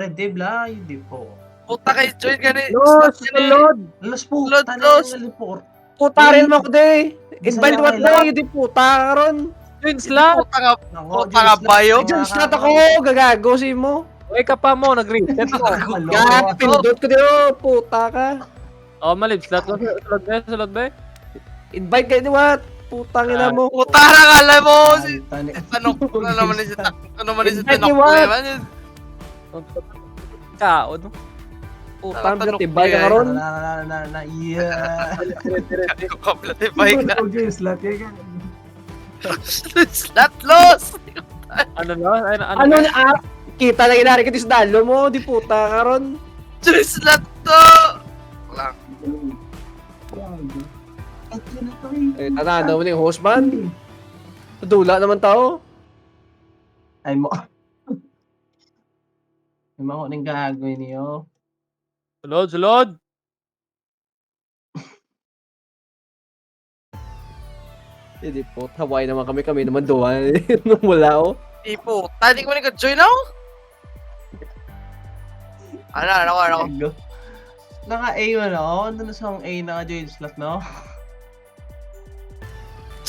Red Debla, hindi po. Puta kayo, join ka ni. Los, lod. Los po, Los, tanong los. ng po. Puta rin mo ko de. Invite Bisaya what kayo. de, di puta karon. Yun, slot! Puta nga, puta nga bayo. Diyan slot ako, gagago si mo. Uy ka pa mo, nag-reset mo. Gag, pindot ko diyo, puta ka. Oh, malib, slot ba? Slot ba? Invite kayo di what? Putang ina mo. Puta na kala mo. Ano naman ni si Tinok ko naman yun. Kao, no? Putang Tatanong gatibay ko ka yan. karon. Yeah. Kaplat eh, bike na. Slot yan. Slot loss! Ano na? Ano na kita na inari ka sa dalo mo, di puta karon. Slot to! Lang. Eh, tanado mo ni host man. Dula naman tao. Ay mo. Ay mo ning gagawin niyo. Sulod! Hindi po, Hawaii naman kami naman doon. Nung wala oh. Puta, di ko man nag-join ako. Ano? Naka-A mo no? Ano na sa A naka-join slot no?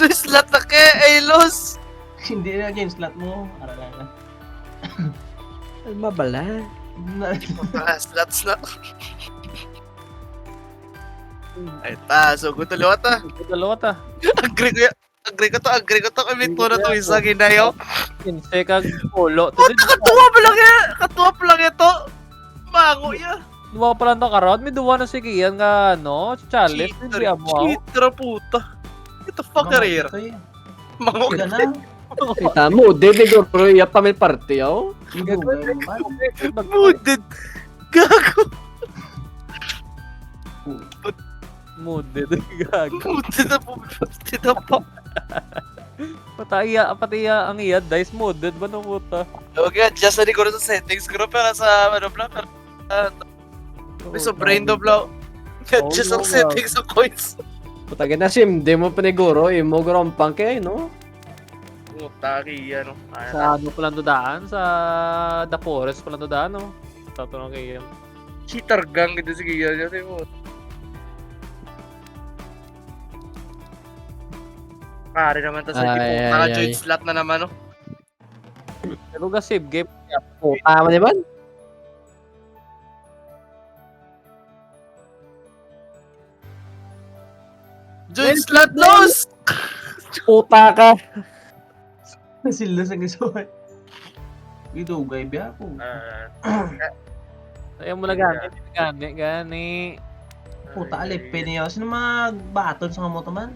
Slot na kaya, Los! Hindi na join slot mo. Arala na. Ano mabala? Slot. Ay ta, so gutulo ta. Dalawa ta. Agree ko to. Kami po na to isa ginayo. Kinse ka ulo. Puta, katuwa pa lang ito. Mango ya. Duwa pa lang to karon. May duwa na sige yan nga, no? Chalice. Hindi mo. Cheater puta. Get the fuck out of here. Mango Kaya ka. na. Kita mo, David Goro, iya pa may party oh. Mooded. Gago. Mooded. Gago. Mooded na po. Tita pa. Pati ang iya. Dice mooded ba no puta? Okay, adjust na ko sa settings ko pero sa ano bla. May so brain do bla. Adjust ang settings sa coins. Putagin na sim, di mo paniguro, imo grompang kay no? Puta kiya no. Sa ano pala to daan? Sa The Forest pala to daan, no? Tatanong kayo. Cheater gang gitu si kiya kasi mo. Kari naman ta sa tipo. Naka-join slot na naman no. Pero ga save game. Puta man naman. Join slot loss! Puta ka. Sila sa gasuhan. Ito, gay biya po. Ayaw mo na gani. Puta, alipin niyo. Sino magbaton sa kamoto man?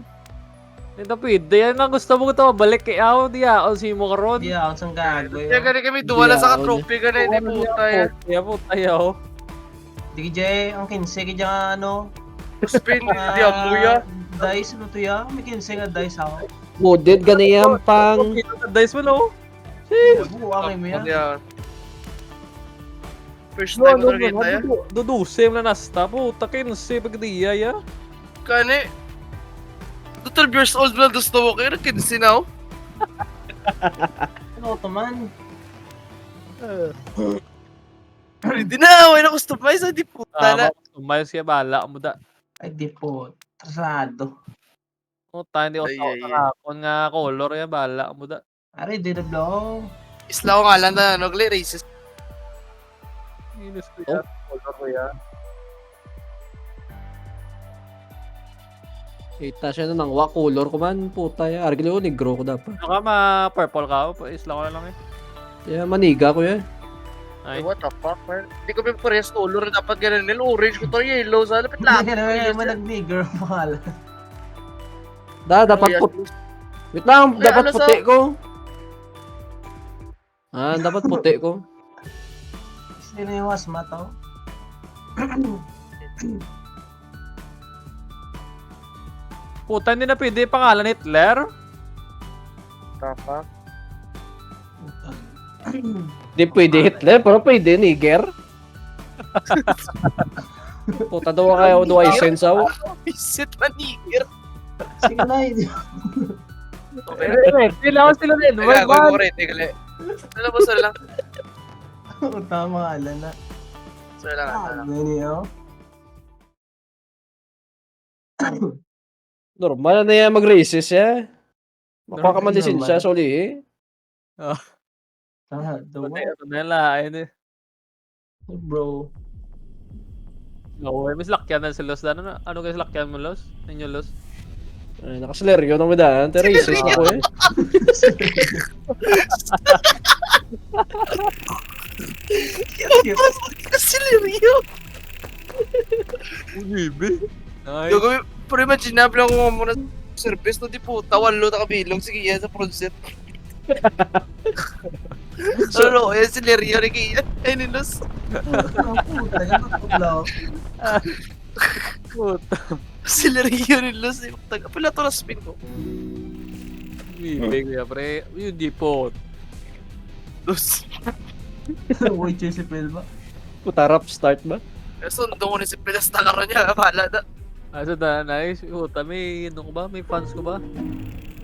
Hindi pwede. Yan ang gusto mo ito. Balik kay ako. Di ako si mo karon. Hindi ako sang gago Kaya yun. gani kami duwala sa ka-trophy ka na, hindi puta yan. Kaya puta yaw. Hindi kaya ang 15 kaya ano. Spin, hindi amuya. Dice, ano to ya? May 15 nga dice ako. Mooded ganyan pang. Dice mo no? Buwa kayo mo yan. Yan. First time ko nakita yan. Dudusem na nasta. Puta kinsi pagdiya ya. Kani, 12 years old na gusto mo kayo, nakinsi na ako. Ano to man? Hindi na, wala na customize, hindi puta na. Umayos kaya bala mo da. Ay di po. Trasado. Puta hindi ko Ay, tao ay, ay. nakakon nga color ya bala mo da. Aray, di na blow. Isla ko nga lang na nagli racist. Inis ko ya. Color ko ya. Kita siya na nang wa color ko man, puta ya. Argilo ko negro ko dapat. Ano ka ma-purple ka? Isla ko na lang eh. Yeah, maniga ko yan. Ay. What the fuck, man? Hindi ko may parehas color, dapat ganun nila. Orange ko to, yellow, sa lapit lang. Hindi naman nag-nigger mahal. Dapat puti. Wait lang, Ay, dapat ano puti ko. Dapat puti ko. Sino yung wasma to? Puta hindi na pwede pangalan Hitler. Tapa. Di pwede Hitler, pero pwede Niger. Puta daw kayo do ay sensaw. Visit manigir. Sige na, hindi. Okay. Kailangan sila din. Teka, go rin, teka. Alam mo, sir lang. Tama ala na. So, lang. Ganyan, oh. Normal na yan mag-races ya. Makuha ka man Normal. lisensya sa uli eh. Dawa. Ito na lang, eh. Bro. Oo, may salakyan na si Los. Ano kayo salakyan mo, Los? Ninyo, Los? Ay, nakaseleryo nang madaan. Te races ako eh. Kasi Lirio. Uy, Ay, Gagawin, pero imagine na, bilang ko muna sa service, no, di puta, walo na kabilog, sige yan sa project. So, yan si Lirio, ni Kian, ay nilos. Puta, ganun lang. puta. Si Lirio nilos, taga pala to na spin ko. Uy, kaya pre. Yung di po. Los. Uy, si Phil ba? Puta rap start ba? Sundo ko ni si Pilas na karoon niya, bahala na. Asa na, nice. Puta, may ano ko ba? May fans ko ba?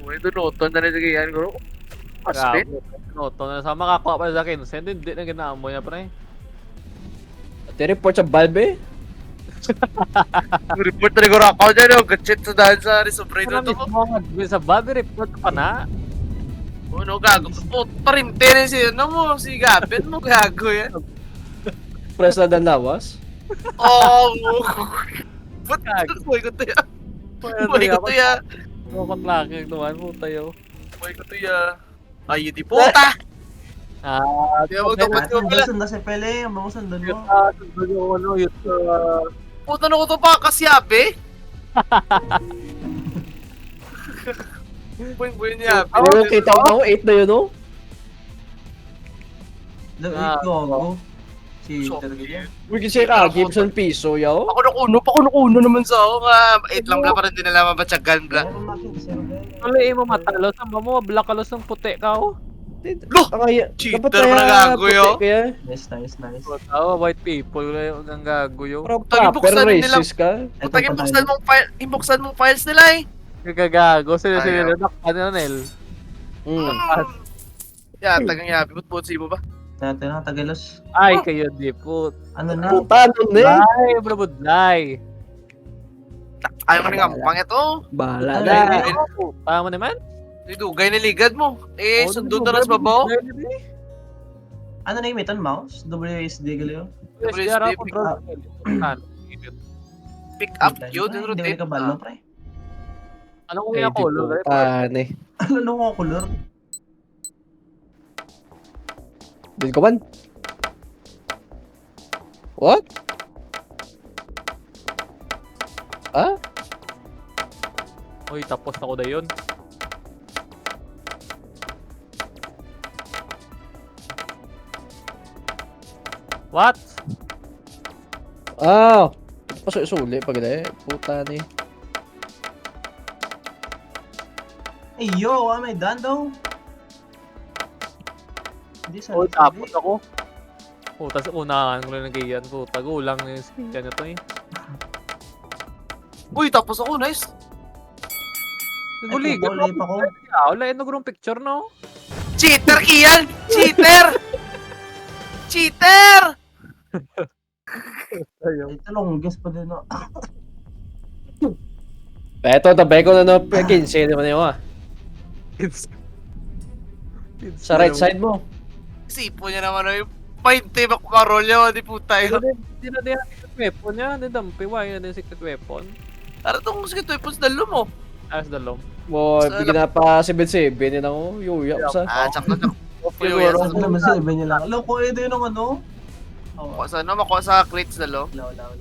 Uy, doon na rin si Kian ko. Spin? Noto na sa makakuha pa sa akin. Send hindi na ginamo niya pre. Te report sa Valve eh. Report na rin ko ako dyan, no, gachit sa dahil sa Risobrado to ko. Sa Bobby report pa na. Ano, gago. Oh, parinte rin si, ano mo, si Gabin mo, gago yan. Press na dan lawas. Oh, ba't boy ko to ya? Boy ko to ya. Bakit laki naman po tayo. Boy ko to ya. Ay, di puta! Di ako dapat ko pala. Sundan si Phil eh. Ang mga sundan mo. Puta na ko to pa kasyabe. Boy niya. Ano yung kita ko? 8 na yun oh. Ito ako. Si Tergaya. Uy, kasi ka, Gibson Piso yaw. Ako nakuno naman sa ako nga. 8 lang pala parang di nalaman ba tsagan bla. Wala mo matalo. Saan mo black kalos ng puti ka oh. Loh! Cheater pa na gago yo. Kaya, Nice. Oh, white people yung ang gago yo. pero Tagi proper buksan nila. racist ka. Puta, inbuksan mong files nila eh. Gagago sila Ayaw. ano Nel. Yeah, tagang yabi. Ba't si mo ba? Natin na, Tagalos. Ay kayo di po. Ano na? Puta nun eh. Ay, bro budlay. Ayaw mo rin nga mukang ito. Bahala Ay, na. ay, Tama naman. Dugay na ligad mo. Eh, sundo na ras babaw. Ano na yung meton mouse? WSD galeo? SDR ako bro. Pick up yun. Hindi ka balo, pre. Ano kung Eh, yung color? di putan eh. Ano ko color? Dil ko man. What? Ah? Uy, tapos ako na yun. What? Ah! Pasuli pag eh. Puta ni. Ay, yo, may done daw. Hindi sa Uy, tapos ako. Puta, sa unahan ko lang nag-iyan. Puta, gulang na yung skin niya to eh. Uy, tapos ako. Nice. Guligan wala pa ko. Wala yun nag picture no? Cheater, Kian! Cheater! Cheater! Ito longest pa din, no? Eto, tabay ko na no. 15 naman yun ah. Sa right side mo. Sipo niya naman yung painte makumarolyo. Di po tayo. Hindi na din secret weapon niya. Hindi dampi. Why na din secret weapon? Ano itong secret weapons dalo mo? As the long. Mo, bigyan na pa 7-7 yun ako. Yuya ko sa. Ah, tsak na tsak. Siguro. Ano naman sa iba niya lang. Alam ko, ito yun ang ano? Makuha sa ano? Makuha sa crates dalo. Wala.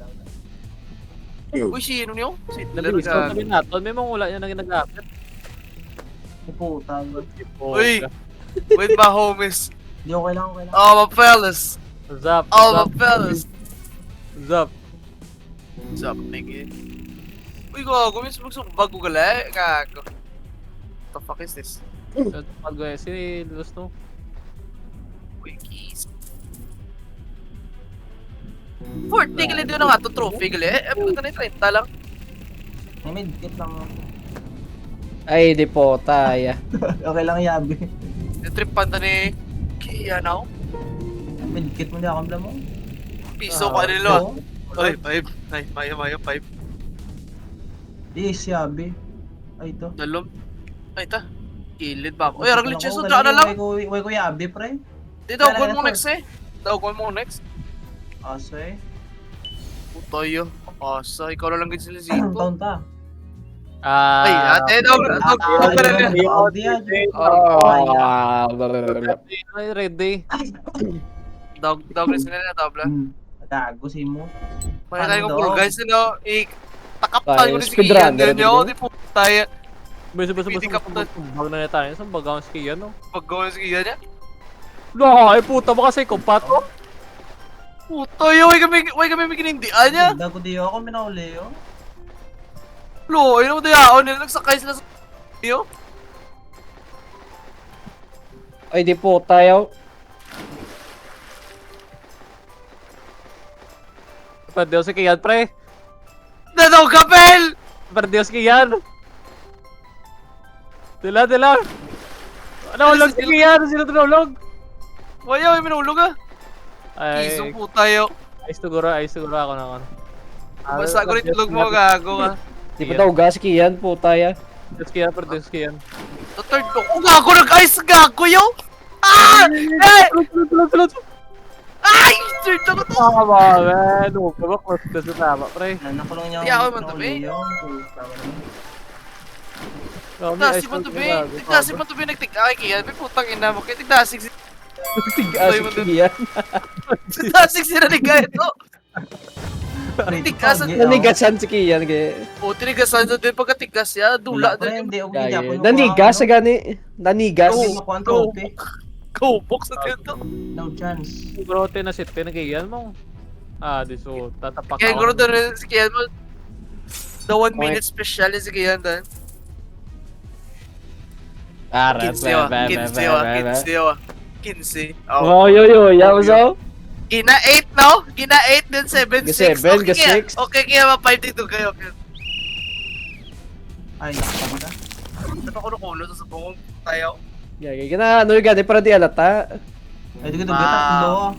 Uy, sino niyo? Si Nabilis ko sabi natin. May mga wala niya na ginagamit. Puta. Uy! With my homies. Hindi ko kailangan. All my fellas. Zap. All my fellas. Zap. What's up, nigga? Uy, gago. Miss magsumbag ko gala. Gago. What the fuck is this? Pag si Los no. Uy, keys. Fort, tigil din na nga to trophy gali. Eh, puta na yung 30 lang. May medkit lang. Ay, di po, taya. Okay lang, yabi. Yung trip panda ni Kia now. Medkit mo niya kamla mo. Piso ka nila. Oo. Oy, 5. Ay, maya, 5. Yes, yabi. Ay, ito. Dalom. Ay, ta. Kilid ba ako? Uy, arang glitches na dyan na lang. Way ko yabi, pre. Dito, gawin mo next eh. Gawin mo next. Aso eh. Putoy yun. Asa, ikaw na lang ganyan sila Zito. Taon ta. Ay, ate, dog. Ay, ready. Dog na sila na tabla. Tago si mo. May tayo Ano kong daw? guys, takap Tayo, tayo ko ni si Kian speedrunner din yun. din Di po tayo. Basta Pwede ka pa- tumbag na tayo. Saan baga ang skiyan, no? Pag-gawa si Kian niya. No, ay puta ba kasi kompat ko? Putoy, way kami mikinindian niya. Dago di ako minauli yo. Lo, ayun mo dayaon nila. Nagsakay sila sa yo. Ay, di po tayo. Perdió si Kian, pre. Dadaw kapel! Perdió si Kian. Dila. Nahulog si Kian. Sino tinulog? Waya, may minulog ah. Ay, Kisong puta yo. ayos siguro ako na ako. Basta ko rin tulog mo, gago ka. Di pa daw gas kiyan po tayo. Perdió si Kian. The third ko. Oh, gago, nag-ice gago yo! Ah! Eh! Tulog. Ay! Third ako to! Tama, man. Upo ba? Close na tama, pre. Nakulong niya Di ako man tabi. Tigdasi mo to, be. Tigdasi mo to, be. Nagtig-ay kaya. May putang ina mo. Kaya tigdasig si... Tigas kiyan. Tigdasig sila ni Gaya to. Tigas. Nanigasan si kiyan kaya. O, tinigasan doon din pagkatigas ya. Dula doon yung Nanigas sa gani. Nanigas. go box na din to. No chance. Grote na sit pinagigyan mo. Di so tatapak Kaya ako. guro doon rin si Kian mo. The 1 minute special is si Kian doon. Arat. 15. Oh, yo. Yaw. Gina 8 no? Gina 8 then 7 6. Ga 7, ga 6. Okay, kaya ma-5 kayo. Ay, nakapagda. Ito ko nakulo sa sabong tayo. Gagi na ano yung gani para di alata. Ay, di ko dubi. Tatlo.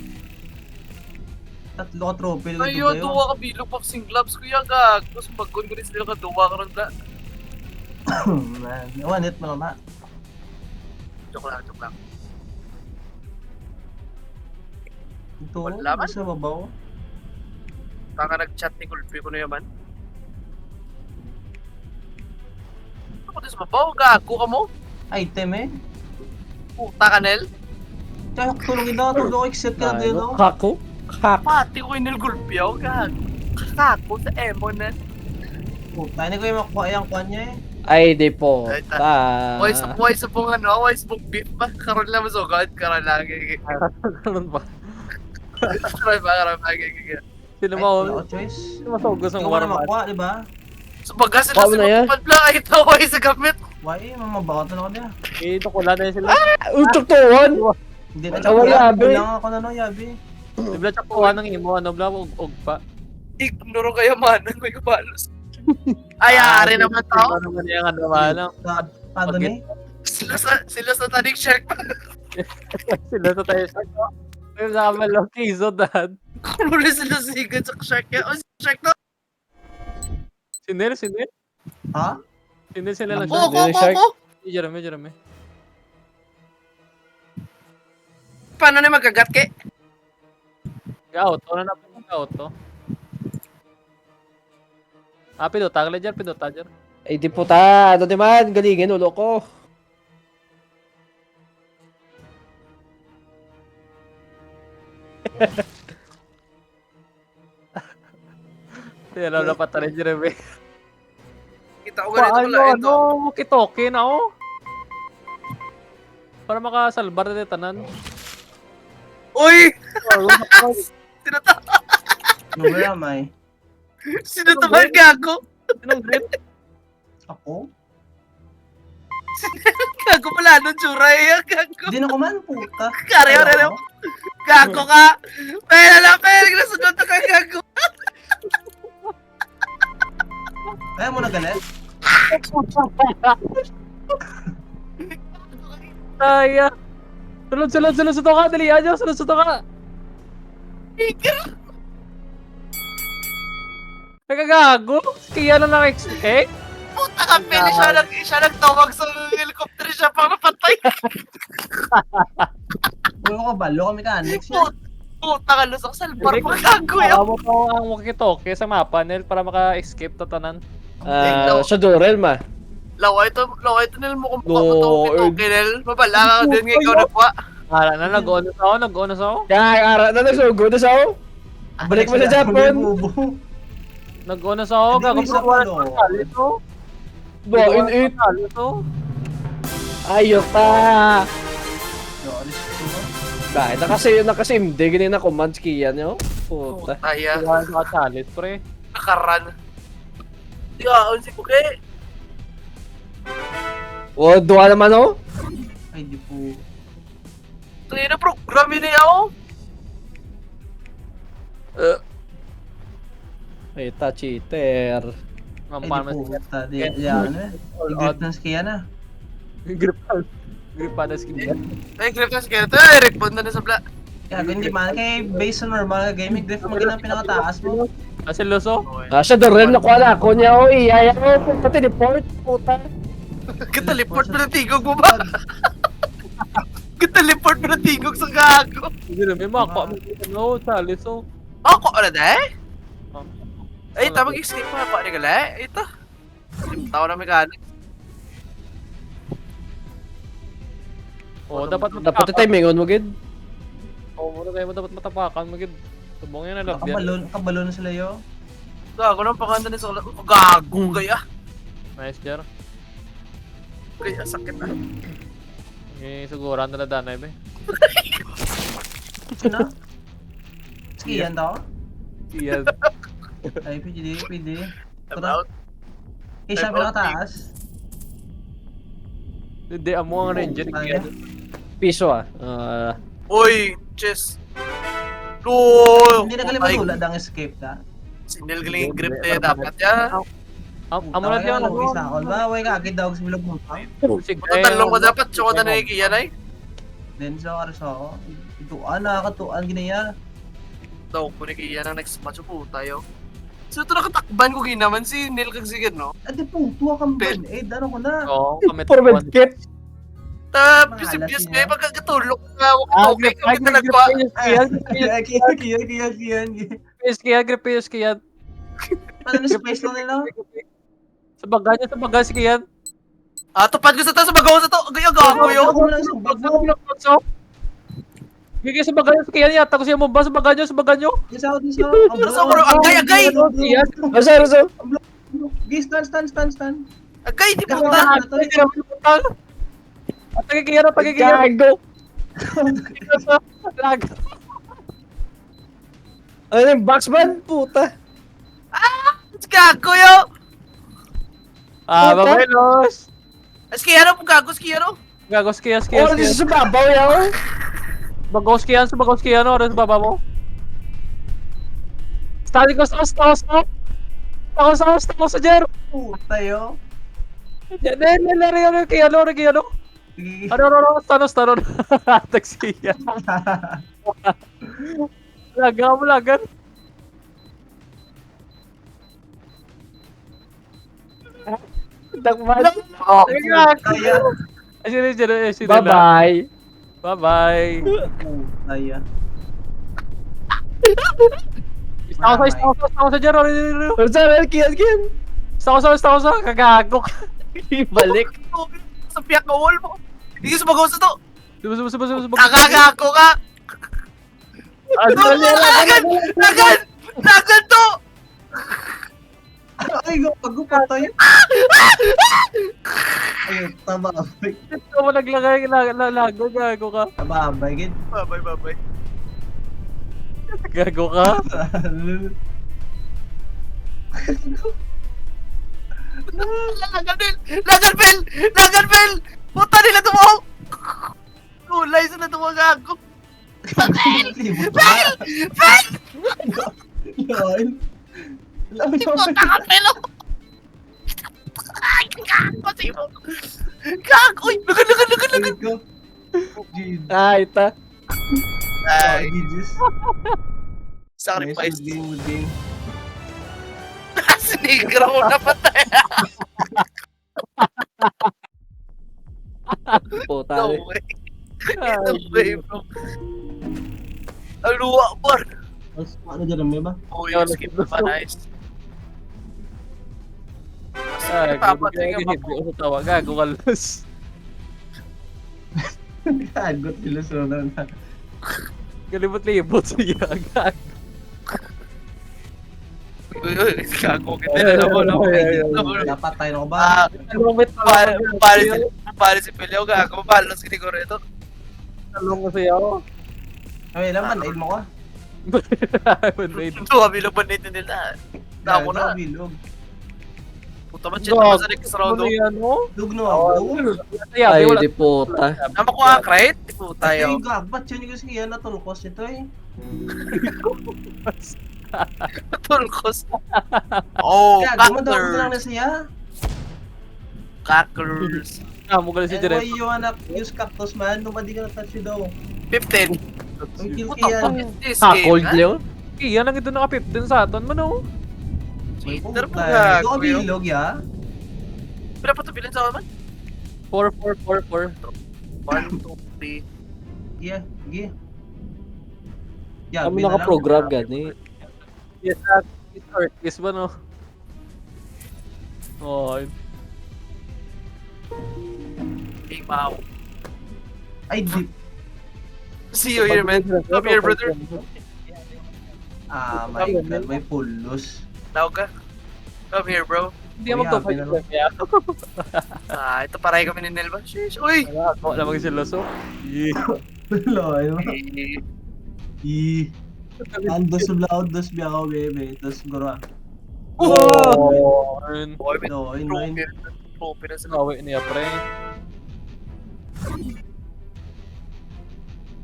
Tatlo ka trophy. Ayo, duwa ka bilog boxing gloves ko yung gag. Tapos pag-gun ko rin sila ka duwa ka rin na. Man, one hit mo lang na. Joke lang. Ito, Wala man. sa babaw. Taka nag-chat ni Kulpi ko na yaman. Ako din sa babaw, gago ka mo. Item eh. Puta ka, Nel. Tsaka tulungin na, tulong except ka na dito. Kako. Pati ko yung Kulpi ako, gago. Kakako sa emo na. Puta, hindi ko yung makuha yung kwan niya eh. Ay, di po. Ay, Wise pong wise pong beef ba? Karoon lang masugod, karoon lang. Ganun ba? Karoon ba? Sino Ay, mo? wala ko choice. Sino masugos ang Ikaw na warmat? makuha, di ba? So bagas sila Paano sa na yan? magpapal ay ito wise sa gamit. Why, mamabakot na ako niya. Ito ko lang na sila. Utok to one. Hindi na Wala, yabi. Kulang ako na no, yabi. Bibla tsaka kuha ng imo, ano bla, ug pa. Ignoro kayo man, may kabalos. Ay, ari naman tao. Ano naman yung ano ba? Paano ni? Sila sa taning shark. Sila sa tayo sa may sama lang kiso dad. Kulo sila sigad sa shark. O si shark na. Sinil? Ha? Sinil sila lang Oo, siya. ko. Jeremy. Paano na magagat ke? Auto na po auto. Pinutag ledger. Ay, di po ta. Ano naman? Galingin ulo ko. Alam na pata ni Jeremy. Kita ko ganito Paano, lang ito. kitoke na ako. Para makasalbar na tanan. Uy! Sinata Numera may. sinataman gago. Sinong grip? Ako? Gago pala nun, tsura eh. Gago. Hindi na ko man, puta. Kare. Gago ka. Pera. Nasunod na ka, gago. Kaya mo na galit? Ay, sunod sa toka, dali aja, sunod sa toka. Nagagago? Kaya na nang-expect? Puta ka, Pili, siya nagtawag sa helicopter siya para patay. Ulo ka ba? Loka mechanics yan. Puta ka, lusok sa albar mo gago yun. Awa mo pa ang walkie-talkie sa mapa, Nel, para maka-escape to tanan. Sa Dorel ma. Laway to nil mo kung No, ito, Kinel. Mabala ka din nga ikaw nagwa. Ara na, nag-honest ako. Kaya ara na nagsugo na sa ako. Balik mo sa Japan. Nag-honest ako, Hindi, may isa gagawin pa, ko no? ito. Bo, in Ito. Ayok ta. Alis ko. Dahil nakasimde ganyan na command skiyan yo. Puta. Taya, Kaya sa challenge, pre. nakaran. Yaon si Puke. O, duwa naman oh. Ay, di po. Ito yun ang program yun eh ako. Ay, ta cheater. Ay, Mampan di mo po. Di ano eh. I-grip ng skiya na. Grip pa na skin. Ay, grip na sige. Ito, Eric, punta na sa bla. Kaya kung hindi man, kay based sa normal gaming, grip mo ginang pinakataas mo. Kasi luso. Sa Dorel nakuha na ako niya oh. Iyaya ko. Pati report. Puta. Kataleport mo ng tigog mo ba? Kataleport mo ng tigog sa gago. Hindi na, may maka. No, challenge, oh. Ako, ano na eh? Ay, tamang escape mo ako. Ano ka la? Ito. Tao na mechanic. Oh, dapat Dapat tayo mingon mo gid. Oh, muna kayo mo dapat matapakan mo gid. Subong yan na lang yan. Nakabalo na sila yo. Gago ng panganda ni Sola. Gago kaya. Nice, Jer. Kaya sakit na. Siguran na danay, be. Sino? Skiyan daw? Iyan. Ay, pwede. About. Eh, siya pinakataas. Hindi, amo ang ranger. Piso ah. Uy, chess. No! Hindi na kalimatulad ang escape ka. Sinil galing yung grip na dapat ya. Amo na diyan. Isa ako. Ba, way ka, agad daw sa bilog mo. Talong ko dapat, tsaka na nakikiyan ay. Then, sa karas ako. Nakakatuan, ginaya. Daw ko nakikiyan ang next match po tayo. So ito nakatakban ko ginaman si Neil kagsigan no? Ate po, tuwa kang ban. Eh, dano ko na. Oo, kami For medkit. Tapos Mahalas yung niya. may pagkakatulog na okay kami na nagpa. Kiyan. Kiyan. Ano na space lang nila? Sa bagay si Kiyan. Ah, tupad ko sa to, sa bagaw sa to. Gayo gago yo. Ako mo lang sumbag mo. Gigi sa bagay si Kiyan yata ko siya mo ba sa bagay nyo? Isa ako. Sa ko agay. Asa. Stand. Agay di Gago puta. na. At tagikiyan. Gago. Lag. Ano yung boxman? Puta. Gago yo. Babay los. Skiyaro po gago skiyaro. Gagos Kiyan. Oh, dito sa babaw yaw. Bagos Kiyan, oras baba mo. Study ko sa Jer. Puta yo. Ano, Kiyan. Ano, tanos. Taxi yan. Lagan. Dakman. Bye-bye. Bye-bye. Bye-bye. Puta yo. Isa ko sa Jer. Saan? Kiyan. Isa ko sa kagago. Balik. Sa piyak na wall mo. Hindi sa bagaw sa to. Subo. Kakagago ka. Lagan to. Ay, pagupata yo. Ay, tababay. Ito mo naglagay, lago, gago ka. Tababay, gid. Bye. Gago ka? Lagan Bel! Puta nila tumaw! Kulay sila tumaw gago! Bel! Yan. Puta ka Bel! Gago sino? Gago! Uy! Lagan! Gid. Ay, ta. Ay! Gidis. Sacrifice. Good game. Sinigra ko na patay. Puta. No way. No way, bro. Aluwa, bar. Ano dyan, may ba? Oh, yung skip na pa, nice. Ay, Papatay gago ka hindi ko sa tawa. Gago ka, Luz. Gagot ilusunan na. Kalibot-libot siya. Gago. Uy, gago kita na naman ako. Dapat tayo na ba? Pare si Pilio, gago. Paano si Nicoreto? Talong ko sa'yo. Ay, naman, aid mo ka. Wait. Ito, kami lang ba nila? Dako na. Bilog. Puta man, chat naman sa next round. Ano yan, oh? Dugno ako. Ay, di puta. Nama ko nga, Krait? Puta Ay, yun. gabat yun yung siya na tulkos ito eh. Tulkos. Oh, Kaya gumanda ko lang na Cackers. siya. Cackers. Mo galing si And why Direct. you wanna use cactus man? Nobody gonna touch you daw. 15. Ang kill What the kaya. fuck is this Ha, game, cold ha? Leon? Yan lang ito naka-15 sa aton mo, no? Cheater mo Ito gago yun. bilog ya. Pila pa ito bilhin sa akin? 4, 4, 4, 4. 1, 2, 3. Yeah, sige. Yeah, Kami naka-program gani. Yes, yes ba, no? Oh, Hey, wow. Ay, di. See you here, man. Come here, brother. Ah, my God, may pulos. Tawag ka. Come here, bro. Hindi mo Kuya, to pinalo- kaya. Ito paray kami ni Nelva. Sheesh. Uy! Ako na mag-sila so. Loy. Eh, I. Andos loud, dos biyaw, bebe. Dos gura. Oh! Ayun. Boy, may Loy, trophy. loy. Trophy na sila. Away niya, pre.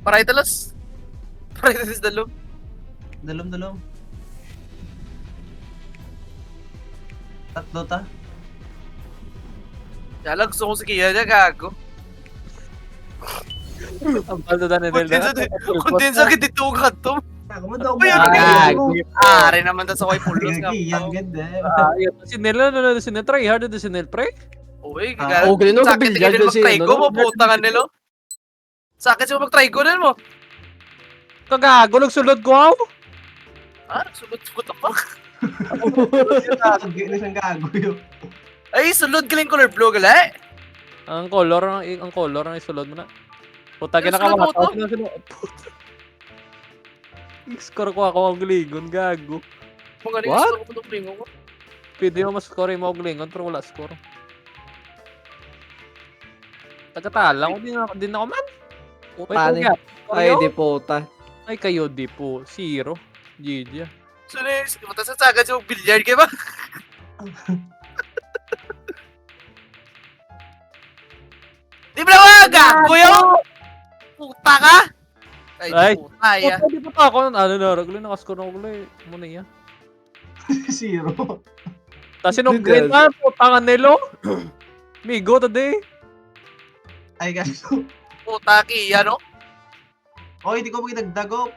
Paray talas. Paray talas dalom. Dalom. Tatlo ta. Yala, gusto ko si Kia niya, gago. Ang paldo na ni Delda. Kundin sa kititugan to. Ako mo daw. Uy, ano gago? Ari naman ta sa kay pulos nga. Yan ganda. Si Nel, si Nel, try hard si Nel, pre. Uy, Ah, gago. okay, no, Sa akin, kabilyag tigil kasi, mag-try ko, ano, no? maputangan nila. Sa akin siya mag-try ko mo. Kagago, nagsulod ko, aw. Sugot ako. Gina siyang gago yun. Ay, sulod galing color blue gala eh. Ang color ang isulod mo na. Puta, Ang kinakamataw sulod sila. Puta. I-score ko ako ang glingon, gago. Kung galing What? gusto ko itong pringo ko. Pwede mo mas-score mo ang glingon, pero wala score. Tagatala ko, di na ako man. Puta ni. Ay, di puta. Ay, kayo di po. 0. GG. So, mata sa sagad siya mag-billiard kayo ba? Di ba naman, gago yun? Puta ka? Ay. Ay, di puta ya. Puta, di pa pa ako. Ano na, ragulay, nakascore ako kulay. Muna iya. Zero. Tapos sinong-green na, putangan nilo. Migo, today. Ay, guys. Puta ki, ano? Oh, hindi ko magdagdagop.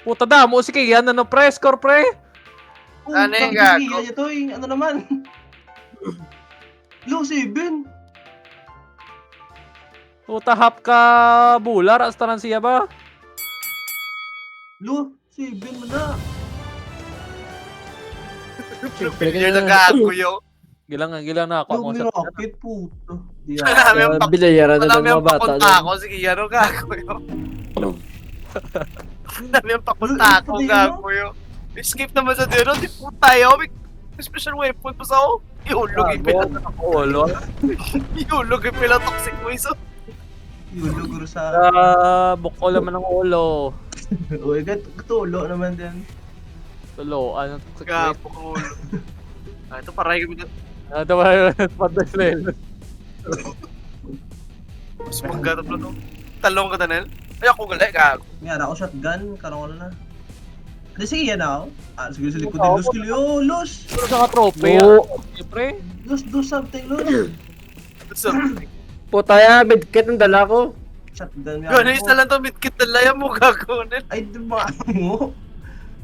Puta damo, si Kian, ano pre, score pre. Ano yung gago? Niya to eh. Ano naman? Low 7. Puta, hap ka bular, astaran siya ba? Low 7 mo na. Billiard na gago yun. Gilang na ako. Low Ako ni sa Rocket, puto. Di Marami ang pak- Bilayaran na ng Marami mga ang bata. pakunta ako, sige, ano gago yun? Marami ang pakunta ako, gago yun. Escape naman sa dino, di po tayo. May special weapon pa sa ako. Ihulog yung pila. Ulo. Ihulog yung pila toxic mo iso. Yulo, guro sa... Bukol naman ng ulo. Uy, tulo naman din. Tulo, ano? Gapo ko ulo. Ito paray kami dito. Ano ba? Paday lelo. Mas maggatap na to. Talong ka tanel. Ay ako galay, gago. Mayara ako shotgun, karong na. Ano sige yan ako? Ah, sige sa likod din. Los, kilyo. Los! Pero sa trophy. Oo. Siyempre. Los, do something, Los. So, Puta ya, medkit ang dala ko. Shotgun Gano'n isa lang to, midkit na layam mo gagawin. Ay, diba mo?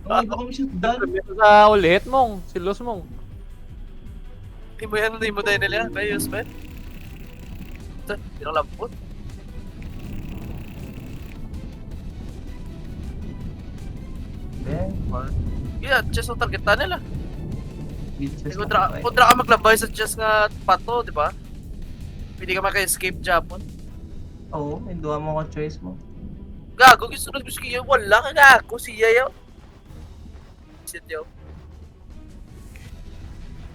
Ay, baka may shotgun. Sa ulit mong, silos mong. Hindi mo tayo nila. Bayos, ba? Ito, pinakalampot. Ben, Yeah, chest ang targetan nila. bitches Kundra ka maglabay sa chest nga pato, di ba? Pwede ka maka-escape Japon. Oo, may duha mo ko choice mo. Gago, gisunod ko siya. Wala ka gago, siya yaw. Sit yaw.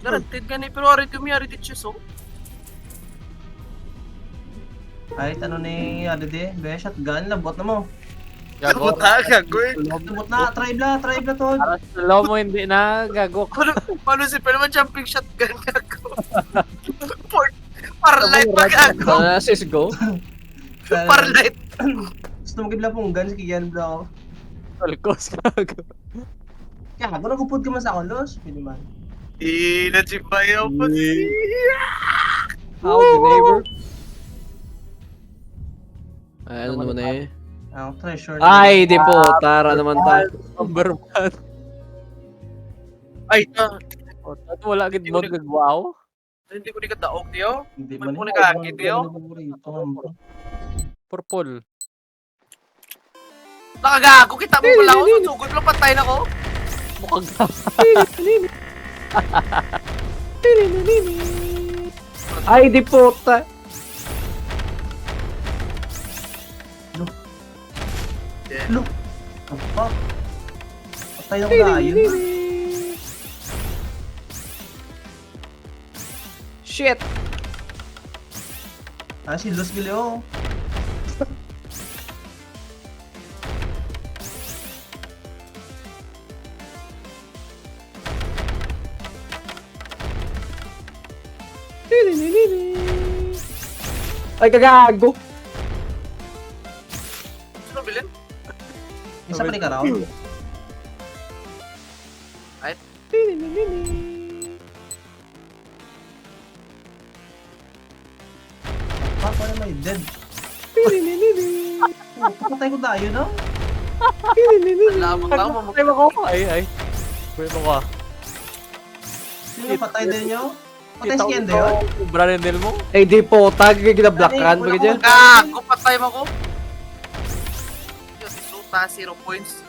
Guaranteed ka ni, pero arit kumiyari di chest, oh. Kahit ano ni Adede, be, shotgun, labot na mo. Gago. Gago eh. Labot na, tribe na to. Para sa law mo hindi na, gago. Paano si Pelman jumping shotgun gago? Parlight pa gago. Sis, go. Parlight. Gusto mo kibla pong gun, sige yan bro. Talkos, gago. Kaya ako nagupod ka man sa akong los, pwede man. Inachibayaw pa si... How the neighbor? Ay, ano naman eh. Ang treasure. Ay, di po. Tara naman tayo. Number 1. Ay, ta. At wala gid mod kag wow. Hindi ko ni kadaog niyo. Hindi May man. muna kaakit niyo. Purple. Nakagago, kita mo pala ako. Sugod lang patay na ko. Mukhang Ay, di po. Look! Apa? Patay na ko na yun. Shit. Ah, si Los Gileo. Ay, kagago. Sino bilin? Isa pa ni Karaw. Ay, Papa na may dead. Papatay ko tayo, no? alam mo tao mo. Ay, ako. Ay. Pwede mo ka. Sino patay din nyo? Patay si Kende yun? Brandel mo? Ay, di po. Tag ginablackan. Wala Bagay dyan. ko- Gago, patay mo ko. Diyos, suta, 0 points.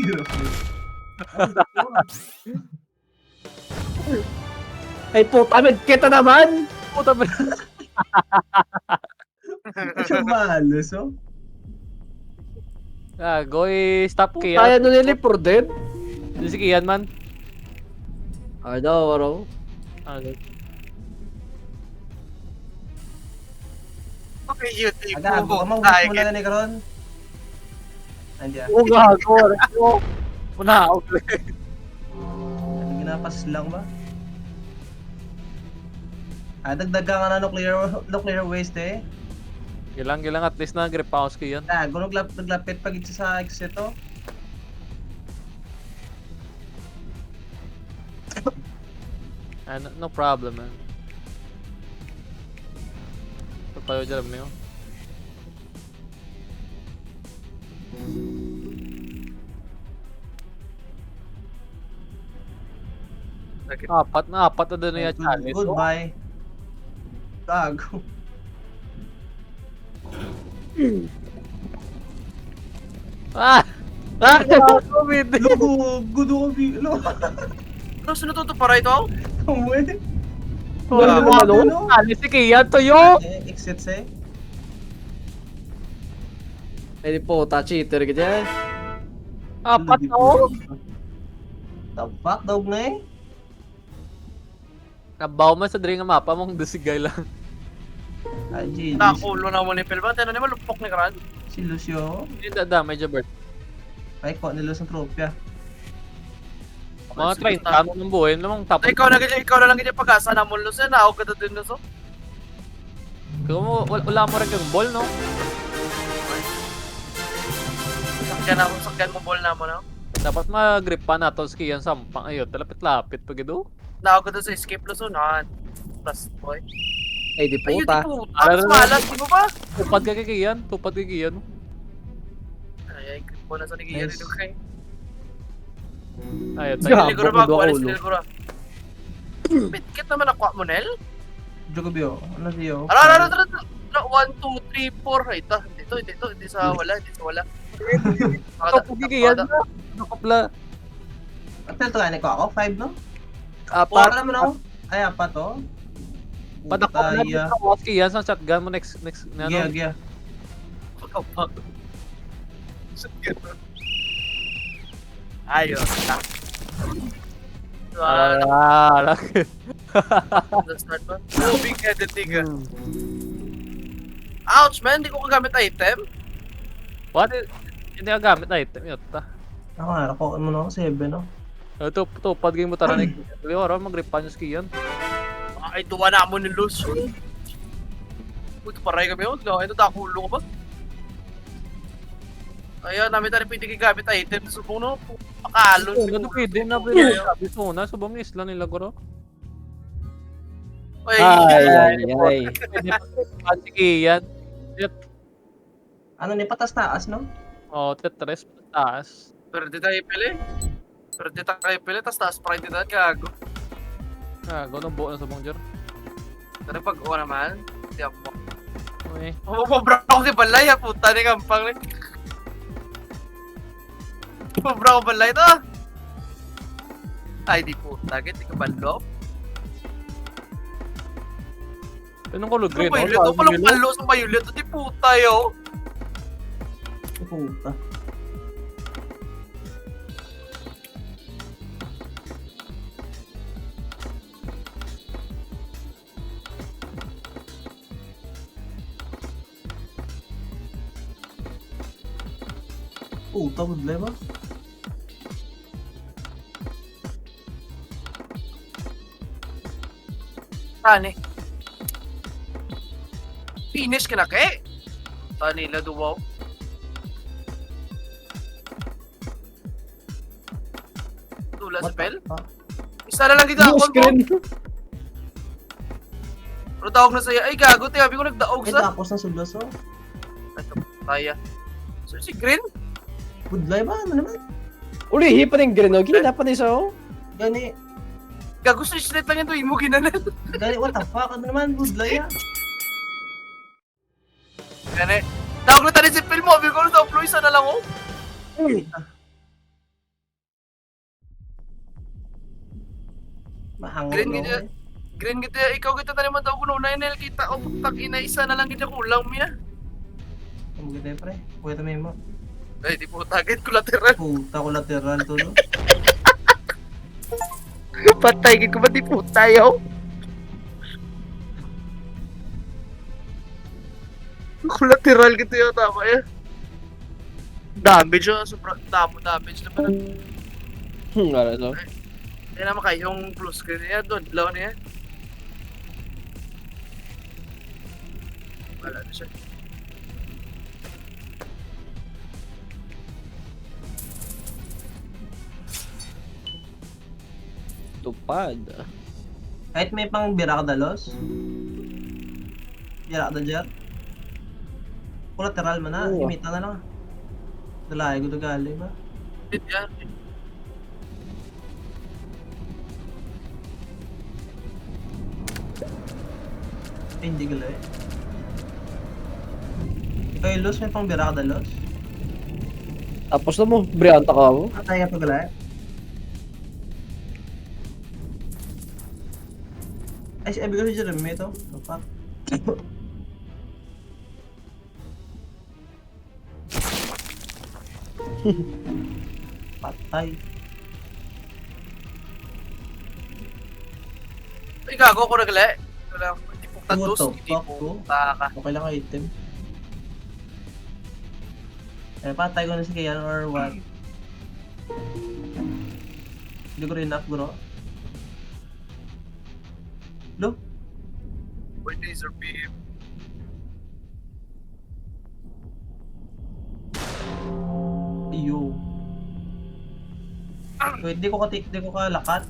Zero. Ay, puta. Kita naman. Puta ba? Siya mahalos, oh. Gago stop kaya. Kaya nun nila for dead. Hindi si Kian man. Ano. Ano? Okay, YouTube. Aga, baka mawag mo na ni Karon. Andiyan. Oh, gago. Una ako. Ano ginapas lang ba? Ah, dagdagan ka na nuclear waste eh. Gilang at least na grip house ko yan. Ah, kung naglapit pag ito sa exit oh. No problem, man. Ito tayo dyan niyo. Apat na doon na yung challenge. Goodbye. Gago. Ah! COVID! Gudo ko bilo. Ano, sino to para ito? Kamuwi. Wala naman, ano? Alis si Kian, tuyo! Exit eh. Ay, di po. Cheater ka dyan. Apat na oh! Tapak, daog na eh. Nabaw man sa dring nga mapa mong dusigay lang. Ah, GG. Nakulo na mo ni Pelman. Ano naman, lupok ni Karan. Si Lucio. Hindi damay dyan, Bert. Ay, ko nila sa tropya. Mga 30 ano ng buhay namang tapos. Ikaw na lang ganyan pag-asa na mo, Lucen. Ako ka na din na so. Wala mo rin kang ball, no? Sakyan mo ball na mo, no? Dapat mag-grip pa nato sa Kian sampang. Ayun, talapit-lapit pag ito. Naako ka doon sa escape, Lucen. Plus boy. Ay, di Ay, puta. puta. Mas malas, di mo ba? Tupad ka kay Kian. Tupad kay Kian. Ay, grip ko na sa nigiyan Nice. nito kay. Ay, Gago, tayo. Sinili ko na ba? ulo, Kuwalis, ulo. sinili ko na. Bitkit naman ako mo, Nel. Jogobyo, ano siyo? Ara. 1, 2, 3, 4. Ay, ito. Hindi sa wala. Tupad kay Kian. Nakapla. At ito gani ko ako, 5 no? Apat. Alam mo na ako? Ay, apat to. Padakop na Putaya. dito sa Kian sa shotgun mo next na Giya, ano. giya. Ayos. Laki. Understand ba? Oh, big-headed nigga. Ouch, man. Hindi ko kagamit item. What? Hindi ka gamit item yun. Ako nga, nakuha mo na ako, 7 no? Ito, tupad kayo mo taranig. Sabi ko, mag-repan yung Kian. Ay, tuwa na mo ni Luz. Puto, paray kami yun. Ito, takulo ko ba? Ayun, namin tayo pwede kagamit item. Subong no, pakalo. Ano pwede na pwede. Sabi ko na, subong isla nila guro. Ay. Pwede pa si Kian. Ano ni patas taas no? O, tetres taas. Pero di tayo pili. Tas taas pa rin tayo gago. Ganun buo na subong jar. Pero pag uwa naman, hindi ako. Okay. Pabra ako si Balay, ha, puta ni Kampang. Pabra ako Balay to. Ay, di puta, di ka balo. Anong color green? Ano ba yun? Ito palang palo sa violet. Di puta yo. Puta. Puta, problema. Tani. Finish ka na kay. Tani la duwaw. Tula What spell. the fuck? Isa na lang kita ako mo. Screen. Pero tawag na sa'yo. Ay gago, tiyabi ko nagdaog Eh, sa. tapos na sulos oh. Ito, kaya. So si Green? Budlay ba? Ano naman? Uli, hipa ng green. Gini, dapat isa oh. Gani, Gago sa islet lang yan to. Imo ginanan. gani, what the fuck? Ano naman? Budlay ah. Gani. Tawag na tayo si film mo. Bigol sa upload. Isa na lang oh. Mahango Green, no? ganyan. Green kita, ikaw kita tayo man daw kuno na inel kita. O putak ina. Isa na lang kita kulang miya. Ang ganda pre. Kuya tamay mo. Ay, di po target collateral. Puta, collateral to no? Patay ko ba di po tayo? Collateral gitu yung tama yan. Damage yun, sobrang damage naman. Wala so. Hindi naman kayo yung plus screen niya doon, law niya. Wala na siya. Tupad. Kahit may pang bira ka dalos. Bira ka jar. Collateral man na. Oo. Imita na lang. Dalay ko gali ba? Hindi yan. Ay, hindi galay. Kay Los, may pang bira ka dalos. Tapos na mo, Brianta ka mo. Atay ka pa galay. Ay, sabi ko si Jeremy ito. What the fuck? Patay. Ay, gago ko nagali. Wala, hindi po tatos. What the Hindi fuck, po bro? taka. Okay lang item. Eh, patay ko na si Kian or what? Hindi ko rin enough, bro. Lo? Wait, laser beam. Iyo. Wait, di ko kalakat.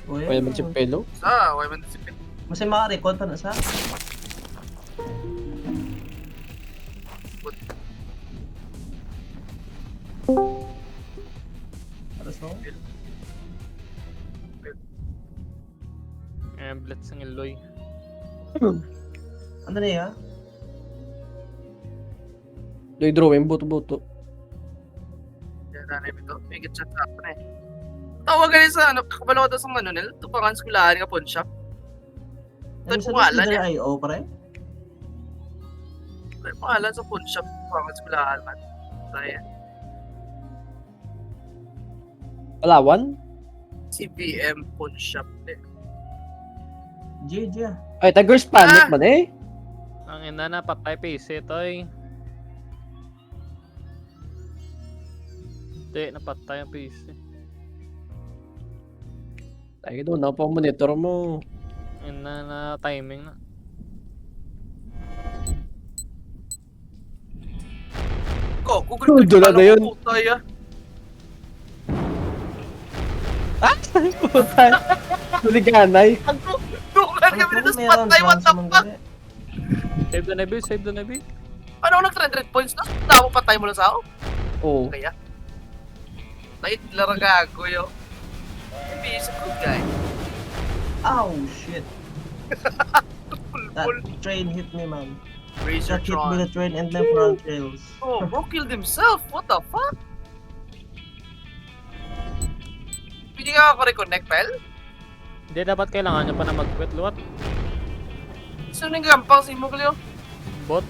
Uy, Kaya man si Pelo. Sa, why man si Pin? Masay makarecord pa na sa. Aras no? Blitz ng Eloy. Ano na ya? Doy drawing, buto-buto. Yan, nanay mo ito. May chat sa akin eh. Tawag ganun sa ano, kabalo ko ito sa Manonel. Ito pa kan skulahan nga pawn shop. Ano Ito sa pangalan Leader niya. IO, pre? Ito yung pangalan sa pawn shop. Ito pa kan skulahan man. Kaya, Palawan? CPM pawn shop eh. GG. Ay, Tigers Panic Ah! man eh. Ang ina na, patay PC ito eh. Hindi, napatay ang PC. Tayo doon, ako pa monitor mo. Ina na timing na. Ko, Oh, dala na yun. Putay ah. Putay. Tuliganay. Dugan kami dito sa patay, what the fuck? Save the Nebby, save the Nebby. Ano ako nag-300 points na? Tama patay mo na sa ako? Oo. Kaya? Lait larang gago yo. Hindi is a good guy. Ow, shit. That Pulpul. train hit me, man. Razor That hit me the Tron. train and then front rails. Oh, bro killed himself. What the fuck? Hindi ka reconnect, pal? Hindi, dapat kailangan nyo pa na mag-quit, luwat. Sino nang gampang si Muglio? Bot.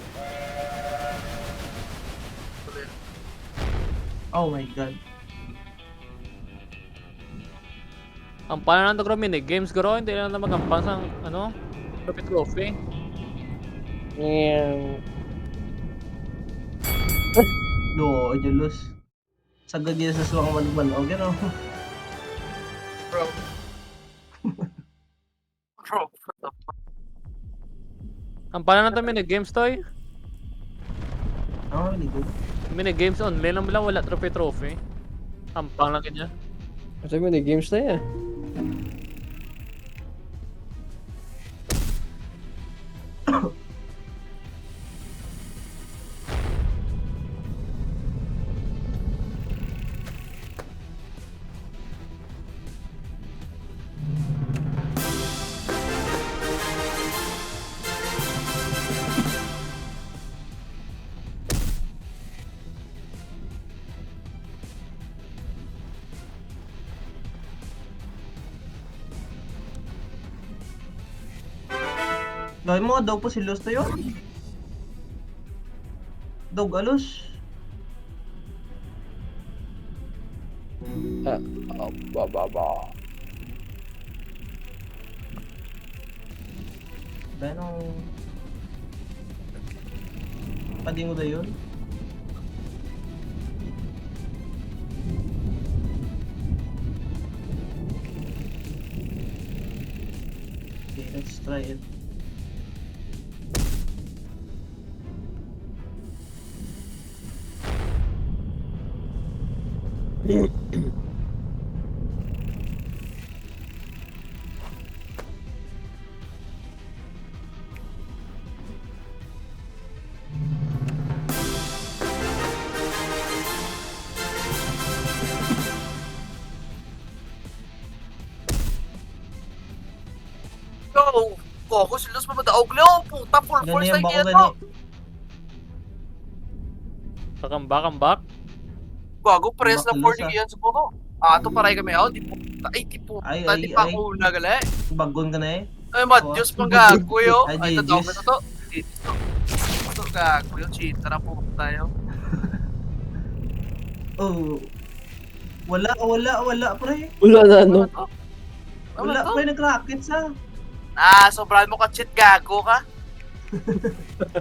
Oh my god. Ang pala ng gro minigames gro, hindi lang na magampang sa ano, trophy. Ngayon. Do, jealous. Sagad niya sa suwang managman. O, gano'n. Bro. Bro, what the fuck? Ang pala ng minigames toy. Oh, really good. Minigames only lang wala trophy. Ang pang lang kanya. Kasi mo, games na yan. Gawin mo, dog po si Luz to yun. Dog alos. Ba. Benong... Padi mo na yun? Okay, let's try it. Yo! Koko, si Luz mamadaog leo. Puta, full Gani force yung na bako yan gani. mo. Comeback. Gago, press na Bakla 40 sa- yan sa puno. Ah, ito paray kami ako. Di po. Ay, di po. Ay, Di ay, pa ay. ako na gali. Bagon ka na eh. Ay, Madyos pang gago yo. Ay, Ay, ito Diyos. daw to. Ito gago yo. Cheater na po tayo. Oh. Wala, pre. Wala na ano. Ano to? Ano Wala, to? pre, nag-rocket sa. Ah, sobrahan mo ka cheat, gago ka.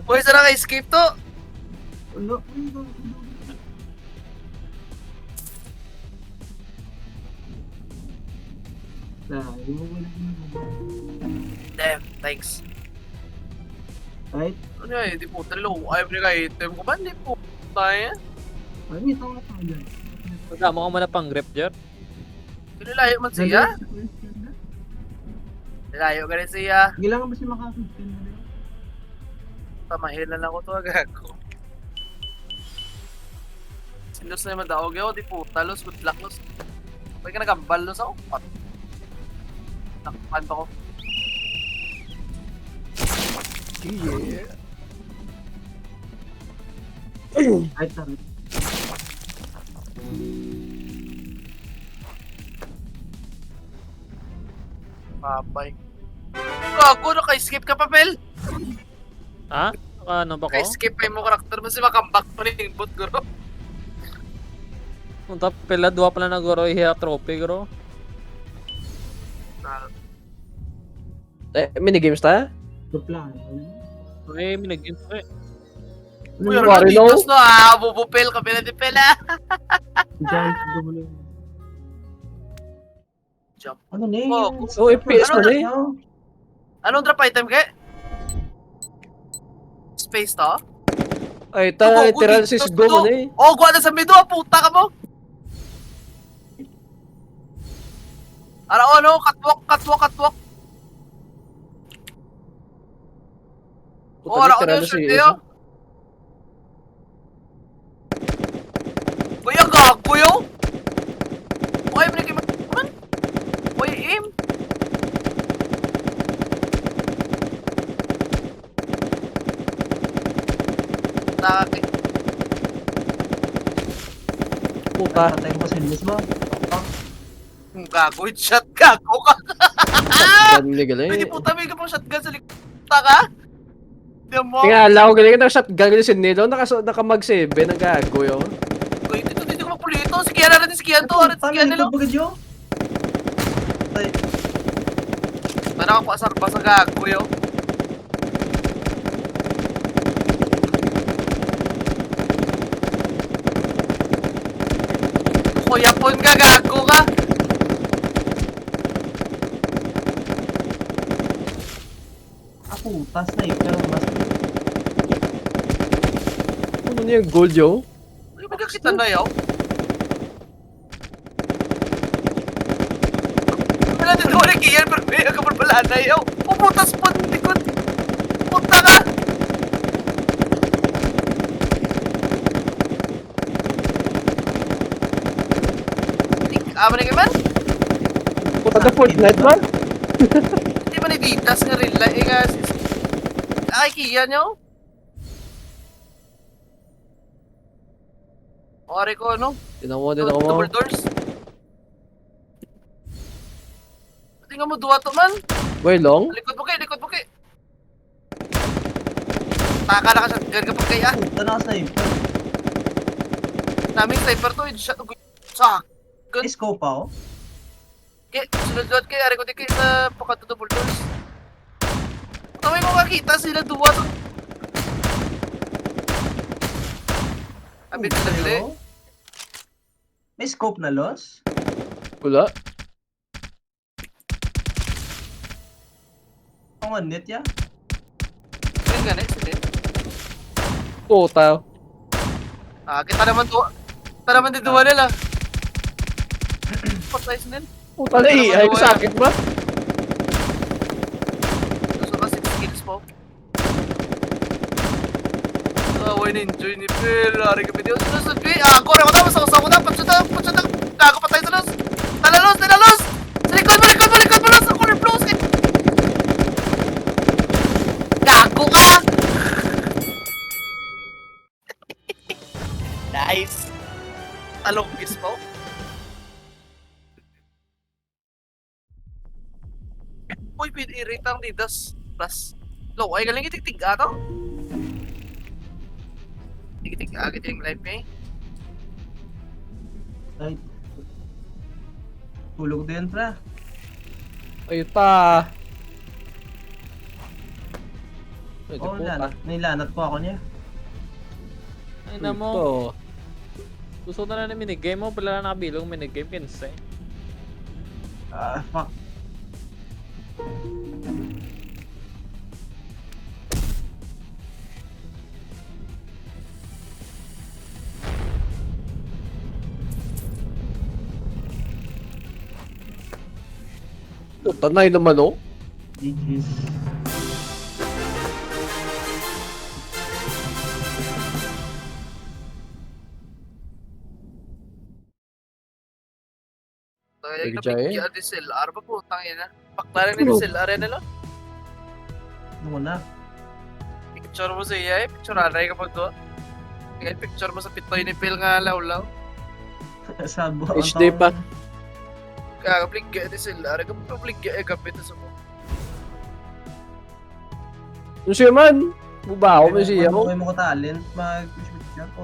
Uy, saan ka escape to? Wala, Damn, thanks. Right? Ano yan, di po talo. Ayaw niya kay item ko ba? Di po tayo. Ay, ito nga tayo. Kasama ko muna pang grip, Jer. Pinilayo man siya. Layo ka rin siya. Kailangan ba si makakapin mo rin? Pamahilan lang ko to agad ko. Sindos na yung madaog yun, di puta, los, good luck, los. Pwede ka nagambal, los ako. Nakapan pa ko. Yeah. Ay, sorry. Papay. Gago, naka-escape ka pa, Pel. Ha? Ano ba ko? Naka-escape pa yung mo karakter mo, si makambak pa rin yung bot, guro. Punta pila dua pala na guro iha trophy guro. Minigames ta? Dupla. Ay, minagame ko eh. Uy, ano Wari na no? dinos no, bubupel, kapila di pela. Giant double. Jump. Ano na Oh, So, FPS Ano mo na? na eh. Anong drop item kaya? Space to? Ay, literal si Go mo na eh. Oh, guwa na sa mido, puta ka mo! Ano, catwalk. Oh, Puta, ano literal yung si shirt niyo? Kuya, gago yun! Okay, binigay mo naman! Uy, aim! Taki. Puta. Patay mo sa Liz mo. Gago, shot gago ka! Gan legal Hindi eh. puta, may ka pang shotgun sa likod. Taka? Tiyan mo. Tingala ko galing na shotgun galing si Nilo. Nakamag-7. Nagago yun. Uy, dito ko magpulito. Si Kian natin, si Kian to. Si Kian nilo. Pagod yun. Ay, Para ka pasar pa sa gago yun. Kuya pon ka, gago ka. ako, tas na eh. Pero mas... Ano niya yung gold yun? Uy, magkakita na yun. Wala din ko na Kian, pero may kapalpala na yun. Puputas po, likod. Punta ka. Ama na kaman? Puta na Fortnite man? Hindi man iditas nga rin lang. Eh nga, ay, Kian nyo. Ori ko, ano? Tinawa din ako mo. Double doors. Tingnan mo, duwa to man. Way long? Likod mo kay. Taka na ka siya, gan ka pa kaya. Puta na snipe. Naming sniper to, shot, sa gun. Scope pa oh. Kaya, sunod-sunod kay, ari ko di kay sa pakato double doors. Taway mo makita sila duwa to. Abit sila dili. May scope na loss? Wala. Ang on net ya? Sila ganit, sila. Puta. Kita naman duwa. Kita naman din duwa nila. Patay sila. Puta na eh. Ay, sakit ba? Gusto ka 6 kills po. Away na enjoy ni Phil. Ari ka video. Sunod, ako rin ako na. Masakasa ko na. Patsuta. Gago patay sa los. Talalos. Sa likod mo, los. Ako rin blows. Gago ka! Nice. Talong kiss po. Uy, pinirate ang Didas. Plus. Low, ay galing itig-tig ato. Tig-tig agad yung live eh. Ay. Tulog din, pra. Ay, ta. Ay, Oo, puta. nilanat po ako niya. Ay na mo. Ito. Gusto na na minigame mo. Pala na nakabilong minigame. Kinsay. Fuck. Puta na yun naman oh. GG's. Tayo na Jay. bigyan ni SLR ba putang ina. Paktarin ni SLR yan nila. Ano mo na? Picture mo sa iya eh. Picture anay kapag doon. Kaya picture mo sa pitoy ni Phil nga lawlaw. Sa HD pa. Kaya kapligyan ni SLR. Kapligyan eh kapit sa mo. Yung siya man. Bubaho mo siya mo. Kung mo ka talent, mag-picture ko.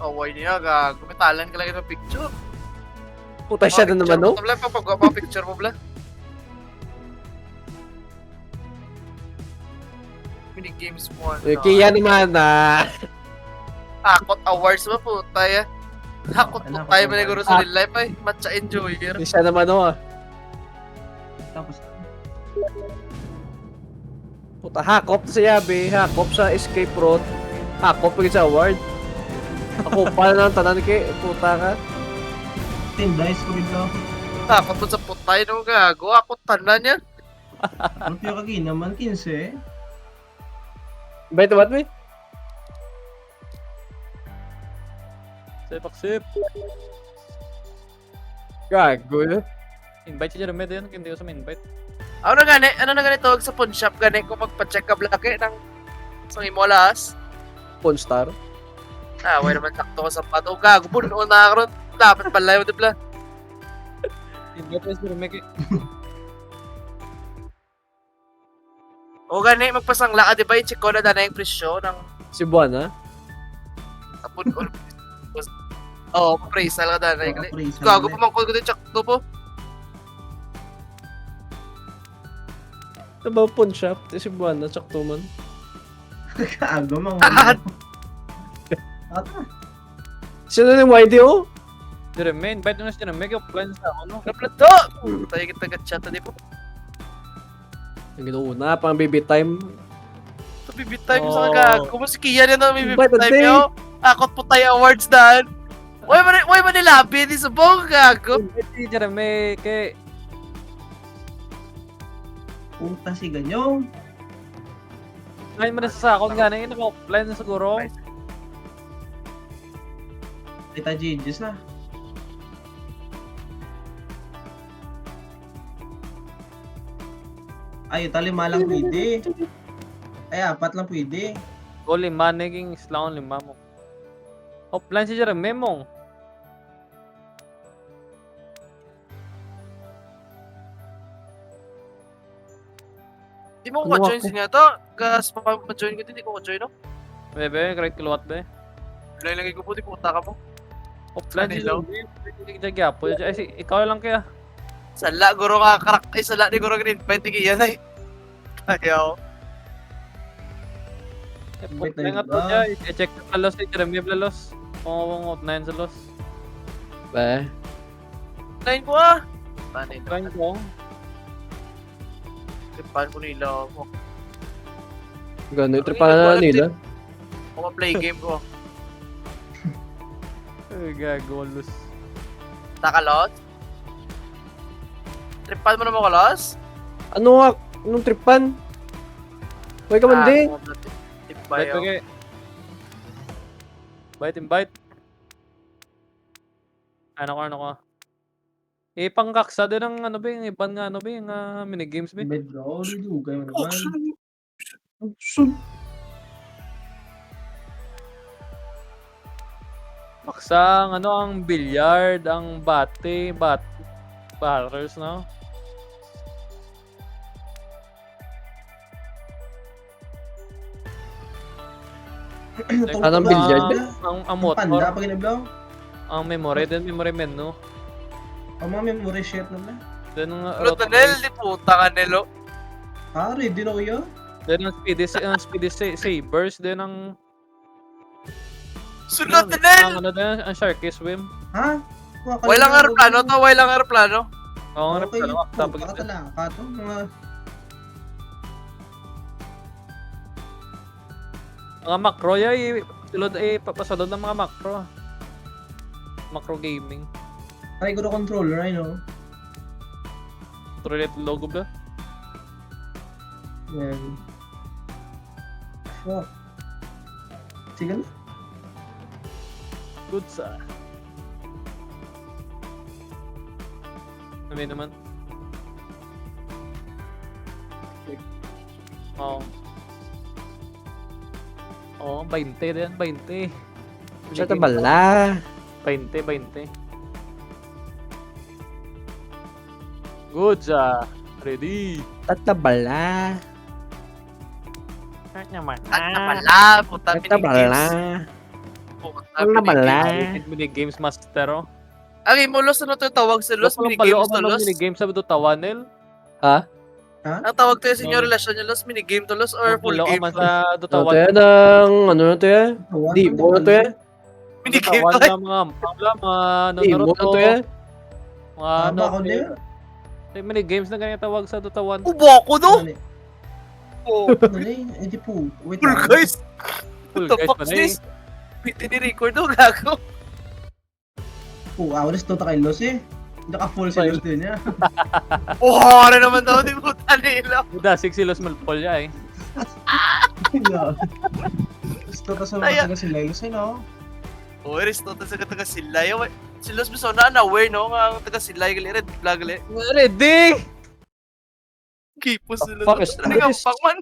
Away niya gago. May talent ka lang ng picture. Puta siya na naman, no? Pag picture mo bla. Mini games mo ano. Kaya naman na. Hakot awards ba puta ya. Hakot po tayo man siguro sa real life ay. Matcha enjoyer. Siya naman, no? Tapos, Puta, hakop sa yabi. Hakop sa escape route. Hakop pag sa award. Ako pa na ng tanan kay. Puta ka. 10 dice ko bigla. Hakot mo sa putay no gago. Hakot tanan yan. Ano piyo kagi naman, 15 eh. Bait what me? Sepak-sip. Gago yun. Invite si Jeremy doon, hindi ko sa invite. Ano na gani tawag sa pawn shop gani kung magpa-check up laki ng sa imolas. Pawn star. Ah, wala naman sakto ka sa pato. Gago po, noon nakakaroon. Dapat pala yun, dibla. Invite si Jeremy kay... O gani, magpasangla ka, di ba? I-check ko na dana yung presyo ng Cebuana. tapon ko. Oo, appraisal ka dana yung Appraisal gago na pa mangkol ko din check to po. Ano ba pawn shop? Cebuana, sakto man. Kaago mga Ah! Ata. Siya na yung YDO? Jeremy, invite mo na si Jeremy kay offline sa ano. Kaplat to! Tayo kita gatchat di po. Yung ginuuna, pang baby time. Ito bibit time sa Oh. gago. Kung si Kian yan ang bibit Invite time today. yo. Akot po tayo awards daan. Uy, man nilabi di sa bong gago. Invite si Jeremy kay... Puta si ganyong. Ngayon mo na sa sakon nga na yun, offline na siguro. Kita GG's na. Ay, ito 5 lang pwede. Ay, 4 lang pwede. O 5, naging islang 5 mo. Offline si Jeremy mo. Di mo Ano ko join ako? siya to. Gas pa-join ko din, di ko join no. Bebe, correct kilowatt be. Lagay ko po, di puta ka mo. Offline si Hello? Jeremy. Hindi gyapo. Ay, ikaw lang kaya. Sala, guro ka karak. Ay, sala, di guro ka-invite ni Kian ay. Ayaw. Invite Offline na nga to yun, siya. I-check ko sa los si Jeremy Blalos. Kung offline sa los. Ba? Line ko ah. Panin Offline ko. Tripan ko nila ako. Gano'n, tripahan na nila. Ako ma-play game ko. Ay, gago, los. Takalot? Tripan mo naman ko, Los? Ano nga? Anong tripan? Huwag ka man din. Tipay Invite, okay. Invite. Ano ko. Pangkaksa din ng ano ba yung iban nga ano ba yung minigames ba? Medyo, lugay mo naman. Paksa ang ano ang billiard, ang batters no? Anong billiard? Ang Panda motor, pag inablaw. ang memory menu. Ang mga memory share na lang. Then ang Pero Tanel, di puta ka Nelo. Ah, ready na kuya? then ang speedy sabers, then ang Sunod ang Tanel! ano din ang sharky swim. Ha? Walang aeroplano to, walang aeroplano. Oo, nga Okay, ano, tapos puta ka talaka to. mga macro yay, tulad papasalod ng mga macro. Macro gaming. Try ko na controller, I know. Relate logo ba? Yan. Fuck. Sige na. Good sa. Kami naman. Oo. Oo, 20 din, 20. Siya tabala. 20, 20. Good sa. Ready. Tatabala. Kahit naman. At napala, puta, Tatabala. Tatabala. Minigames master, oh. Ang imulos ano to tawag sa Los? Minigames to Los? Minigames sa Tawanel. Ha? Ang tawag to sa inyo relasyon nyo Los? Minigame to Los or full Palo game man to? sa Ano to Tawanel. yan? Ano na to yan? Di mo na to yan? Minigame Tawan to na mga Di mo na to yan? Mga ano. Tama ko na yun. Minigames na ganyan tawag sa Tawan. Ubo ako no? Oh, Ano na yun? Hindi po. Wait full lang. guys. Full What the guys fuck pa is na this? Wait, ni-record daw gago. Po, awalis to kay Los eh. Naka-full si Los din niya. Oh, ano naman daw di puta nila. Buda, 6 kilos malpolya eh. Gusto ka sa Ay, mga taga si Los eh, no? Oh, Aristotle sa taga Silay. Si Los Biso na aware no nga ang taga Silay gali red flag gali. Ready! Kipo sila. Fuck is Ano nga this? pangman?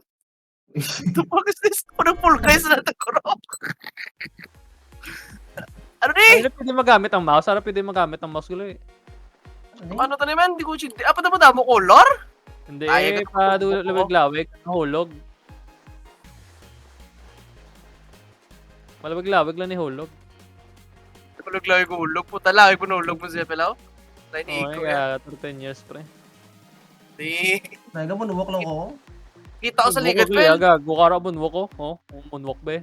The fuck is this? Ano full guys na taguro? Ano ni? Ano pwede magamit ang mouse? Ano pwede magamit ang mouse gulo eh? Ano to naman? Di ko chindi. Apa na mo color? Hindi, Ay, pa ito- lawig-lawig, nahulog. Malawig-lawig lang ni hulog. Tulog lang ko hulog. Puta lang ko nahulog mo siya pala. Line Oh iko my ya. god, 10 years pre. Di. Naga mo, nuwak lang ako. Kita ko sa likod ko. ko. Gago ka ra bunwok ko. Oh, bunwok be.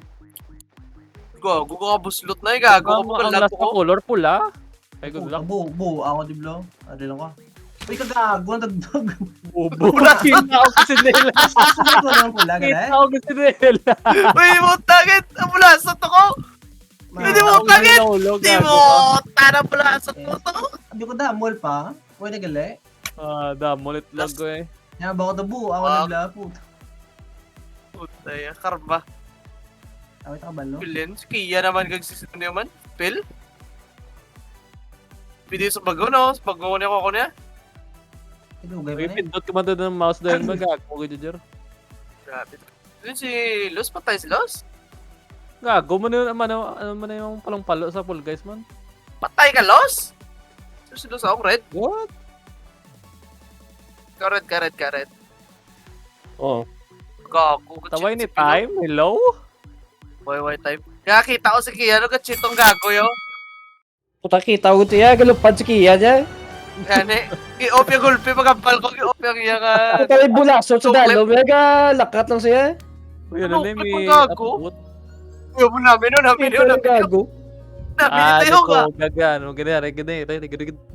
Gago ka buslot na eh. Gago ka Ang pala last na ko. color pula. Ay good luck. Bu, ako di blo. Adi lang ka. Uy, kagago ang tagdog. Bobo. Kita ko kasi nila. Sunod ko naman pula, Kita gala ko kasi nila. Uy, mo tagit. Ambulansa to ko. Hindi mo tagit. Di mo. Tara pala sa to. Hindi ko damol pa. Uy, nagala. Damolit lang ko eh. Yan, bako to bu. Ako di bla po. Puta ya. Karba. Awit ka balo. Pilin. Kia naman kagsisit niyo man. Pil. Pwede sa bago no. Sa bago niya ko niya. Idugay May pa na pindot ka man doon ng mouse dahil magago ko dyan. Grabe. Yun si Los. Patay si Los. Gago mo na yung palang palo sa full guys man. Patay ka Los? Si Los ako red. What? Karet. Oo. Gago. Taway ni time? Hello? Why time? Kaya kita ko si Kia, ano ka chitong gago yo? Puta kita ko ito yan. Galupad si Kia niya. Gani, i-off yung gulpi, magampal ko, i-off yung iya nga. Ako tayo bulasot sa dalo. Mega lakat lang siya. Uy, Ano, ano na may may gago? upload? Uy, mo namin yun, namin yun. Gago. Namin tayo ka. Gagano, ganyan.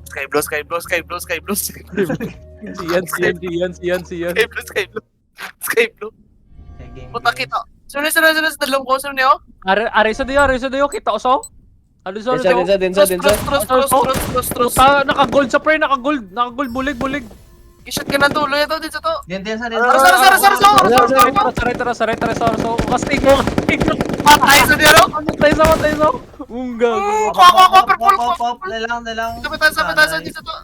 Sky Blue. Sky Blue. Puta kita. Sunod, dalawang ko, sunod niyo? Aray sa diyo, kita ko so? Ano sa Densa. Trust. Puta, naka-gold sa pre, naka-gold bulig. I-shot ka ng tulo ito, dito to. Diyan sa Saray, so. Kastigo. Patay sa niyo, no? Matay sa. Gago. Kuha, purple. Pop, dalang. Sapit sa dito to.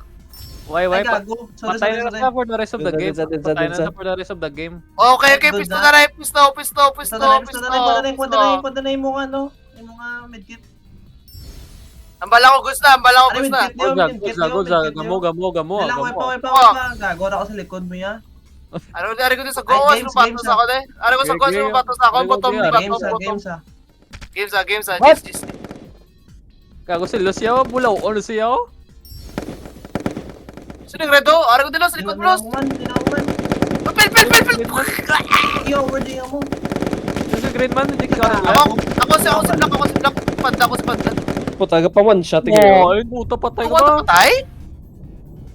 Why, Ay, gago. patay na Sorry. na for the rest of the game. Densa. Patay na for the rest of the game. Okay, pisto na rin. Pisto. Punta na yung mga ano. Yung mga medkit. Ang bala ko gusto. Gamo. Dalang, pa. Gago na ako sa likod mo ya. Ano ko din sa gawas, Games, lumatos ako de. Ano ko sa gawas, lumatos ako, bottom. Games. What? Just. Gago si Lucio, bulaw. Ano siya? Sino yung redo? Ano ko din sa likod bros. Dinawan. Pil. Yo, wording mo. Ano si Green Man? Hindi ka Ako si black. Panda. Puta ka pa one shot. Oh, ay puta patay Ako ka na ba? patay?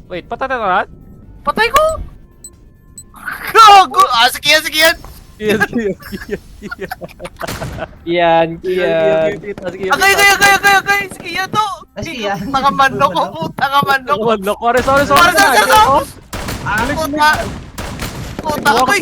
Wait, patay na lahat? Patay ko? Gago! Si Kian! Yan. Agay! Si Kian to! Si Kian. Nangamandok ko, puta kamandok ko. Look, sorry. Puta, ako'y!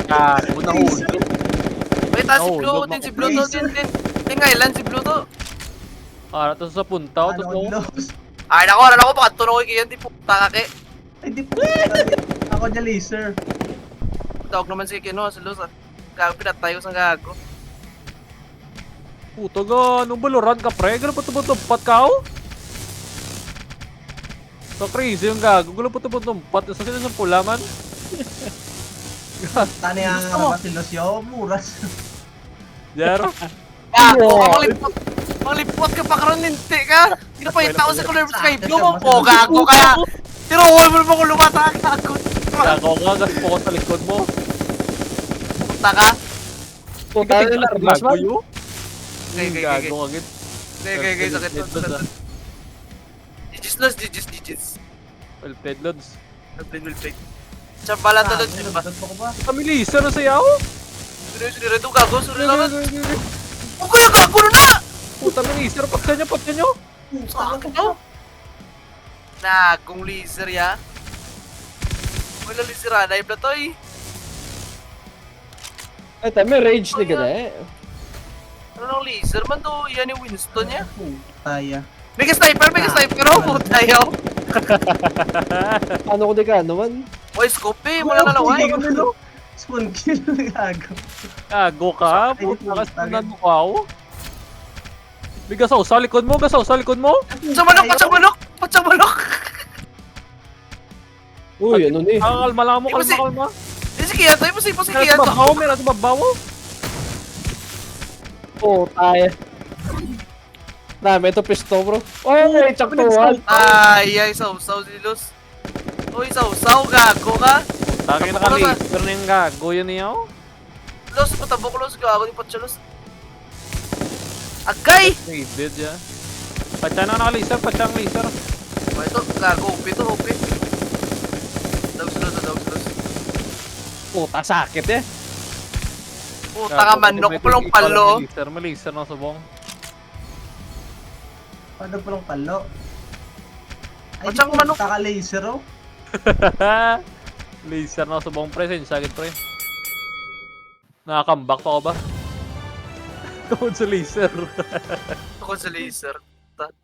Gago na hulog. May taas si Oh, Blue log din, si ako. Blue to din. Ting island si Blue to. Ah, tapos sa punta, Ano, tapos Los? Ay, nako, pakatuno ko kayo, di puta ka ke. Ay, di po. Ako dyan, laser. Tawag naman si Kino, si Luz. Gago, pinatay ko sa gago. puto ga, anong baluran ka pre? Gano'n pa tumutupad ka oh? So crazy yung gago, gano'n pa tumutupad. Sa sila sa pula man. Tani ang si Los yo, muras. Jero. Gago, manglipot ka pa karon ninti ka. Hindi na pa yung tao sa color sky blue mo. Oh, gago kaya. Tiro, wala mo naman kung lumata, gago. Gago ka, gas po ko sa likod mo. Punta ka. Puta na armas man. Okay. Gago ka, git. Okay, sakit to, sakit to. GG's lost, GG's. Well played, Lods. Well played. Chambalan to, Lods, Ah, ba? nagdot mo ko ba? Kami laser na sayaw. Suri, ito gago, suri lang. Huwag ko yung gago na! Puta na laser, patsa nyo. Sakit to. Kung laser ya. Wala laser na, ibla to eh. Ay, tama, rage ni gana eh. Ano nang laser man to? Yan yung Winston niya. Taya. Mega sniper, oh, puta yaw. Ano ko di ka naman? Oy, scope eh, wala na laway. Spawn kill. Gago. Gago ka, puta ka, spunan mo ka ako. Bigasaw, sa likod mo. Patsang manok. Uy, ano ni? Kalma lang mo, kalma. Si Kian to, imposible si Kian to. Meron sumabaw. Oh, tayo. Dami ito pisto, bro. Oh, may tsaktuhan. Ay, sausaw si Luz. Uy, sausaw, gago ka. Taki na ka laser na yung gago yun niya. Luz, patabok Luz, gago yung patsa Luz. Agay! Dead ya. Patsa na naka-laser, patsa ang laser. Oh, ito, gago, OP. Daws Luz. Puta, sakit eh. Puta ka manok, pulong palo. May laser na subong. Paano palang palo? Ay, Patsang manok. Taka-laser oh. Laser na subong pre, sakit pre. Nakakambak pa ako ba? Tungkol sa laser. Ako sa laser.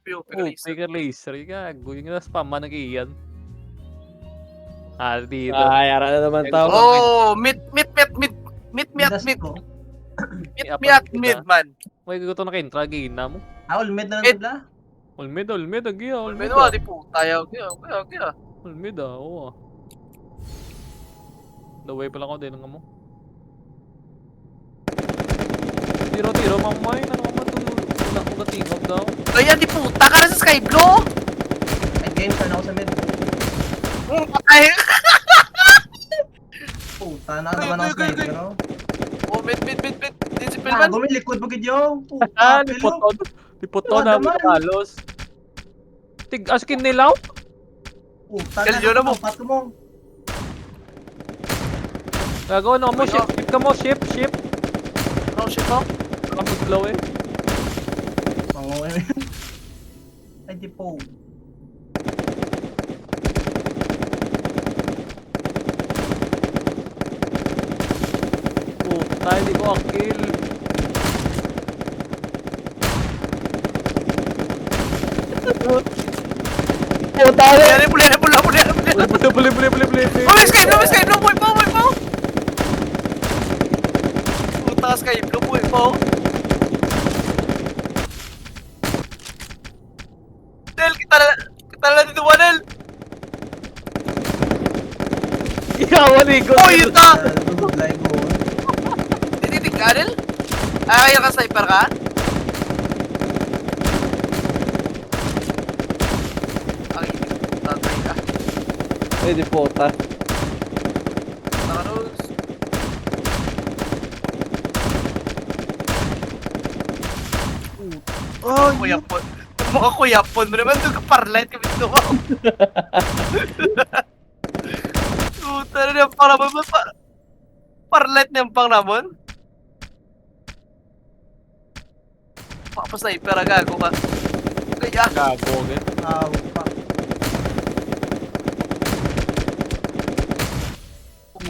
POP ka Oh, laser. ka laser. Gago, yung na-spam man nag-iyan. Dito. Ay, ara na naman tao. Oh, mid, Midas ko. man. May gusto na ka-intra, gina mo. Ulmed na lang Mid. sila. Ulmid, agiya. Ulmed mo, di po. Tayo, kaya. Ulmid oo. Daway pala ko din nga mo. Tiro, mamay. Ano ka man ito? Nakatingog daw. Kaya di puta ka na sa Skyblow. Ay, game turn ako sa mid. Patay. Puta, naman ako sniper oh. Oh, mid. Discipline man. Gago, may likod bagid yo. Puta, pilo. Lipoton na naman. halos. Askin nilaw? Puta, Kalyo na mo. pato mo. Gago, ano mo? Ay, Ship ka mo, ship. Oh, shit mo. Kamaglaw eh. Pangoy. Ay, di po. Puta, hindi ko akil. Puta na. Puli. Buli. Oh, Skyblow, buhay pa. Puta ka Skyblow, buhay pa. Del, kita na dito, Del. Ikaw, ligo. Oh, yun ta. Live mo. Tititig ka, Del? Kaya ka sniper ka? Ay, tatay ka. Ay, di puta. Taros. Oh, Kuyapon. Mga kuyapon mo naman, doon ka parlight kami ito. Puta na niya, para ba parlight niya pang namon? Papasniper, gago ka. Kaya, Gago, okay. fuck.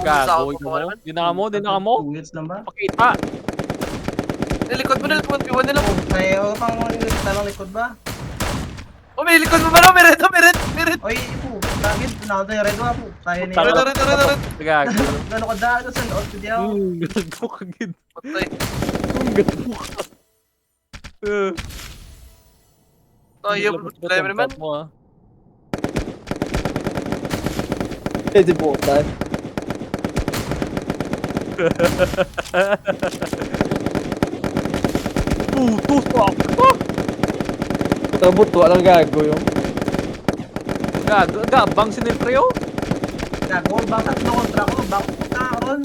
Gago, di na mo. Tungits lang ba? Pakita. nilikod mo, piwan nila mo. May pang talang likod ba? Oh, may likod mo ba no? Merit. Oy, po. Bakit? Nakata yung red mo po. Tayo ni Red. Gago. Gano'n ka dahil sa nood ko diyaw. Gago ka, gid. Patay. Gago ka. Tayo, problema naman. Ay, di puta. Putos pa. Puta, buto. Anong gago yung? Gabang si Nilpreo. Gago, bakit no kontra ko? Bakit puta ka ron?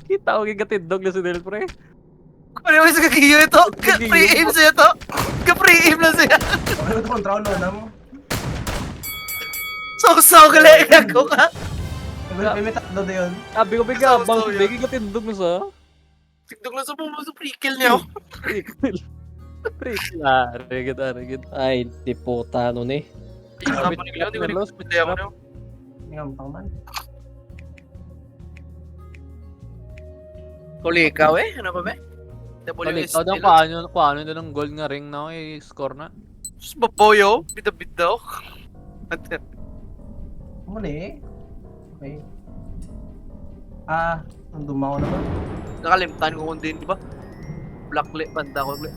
Kita ko gigatindog na si Del Pre. Ano mo sa kagiyo ito? Free aim siya ito. Ka-free aim lang siya. Ano ito kontra ko lona mo? So galing ako ka. May tatlo na yun. Sabi ko biga, Gusto- bang gusto bigay gatindog na sa. Tignan lang sa bumo sa free kill niyo. Pre, arigid. Ay, di puta nun eh. Hindi ko hindi ako na. Ngampang man. Kuli ikaw eh, ano ba ba? Balik, WSD daw paano din ng gold nga ring na i-score na. Sus baboyo, bida-bid daw. Muli. Okay. Nandun ako naman. Nakalimtan ko kung din, di ba? Blacklit, banda ko ulit.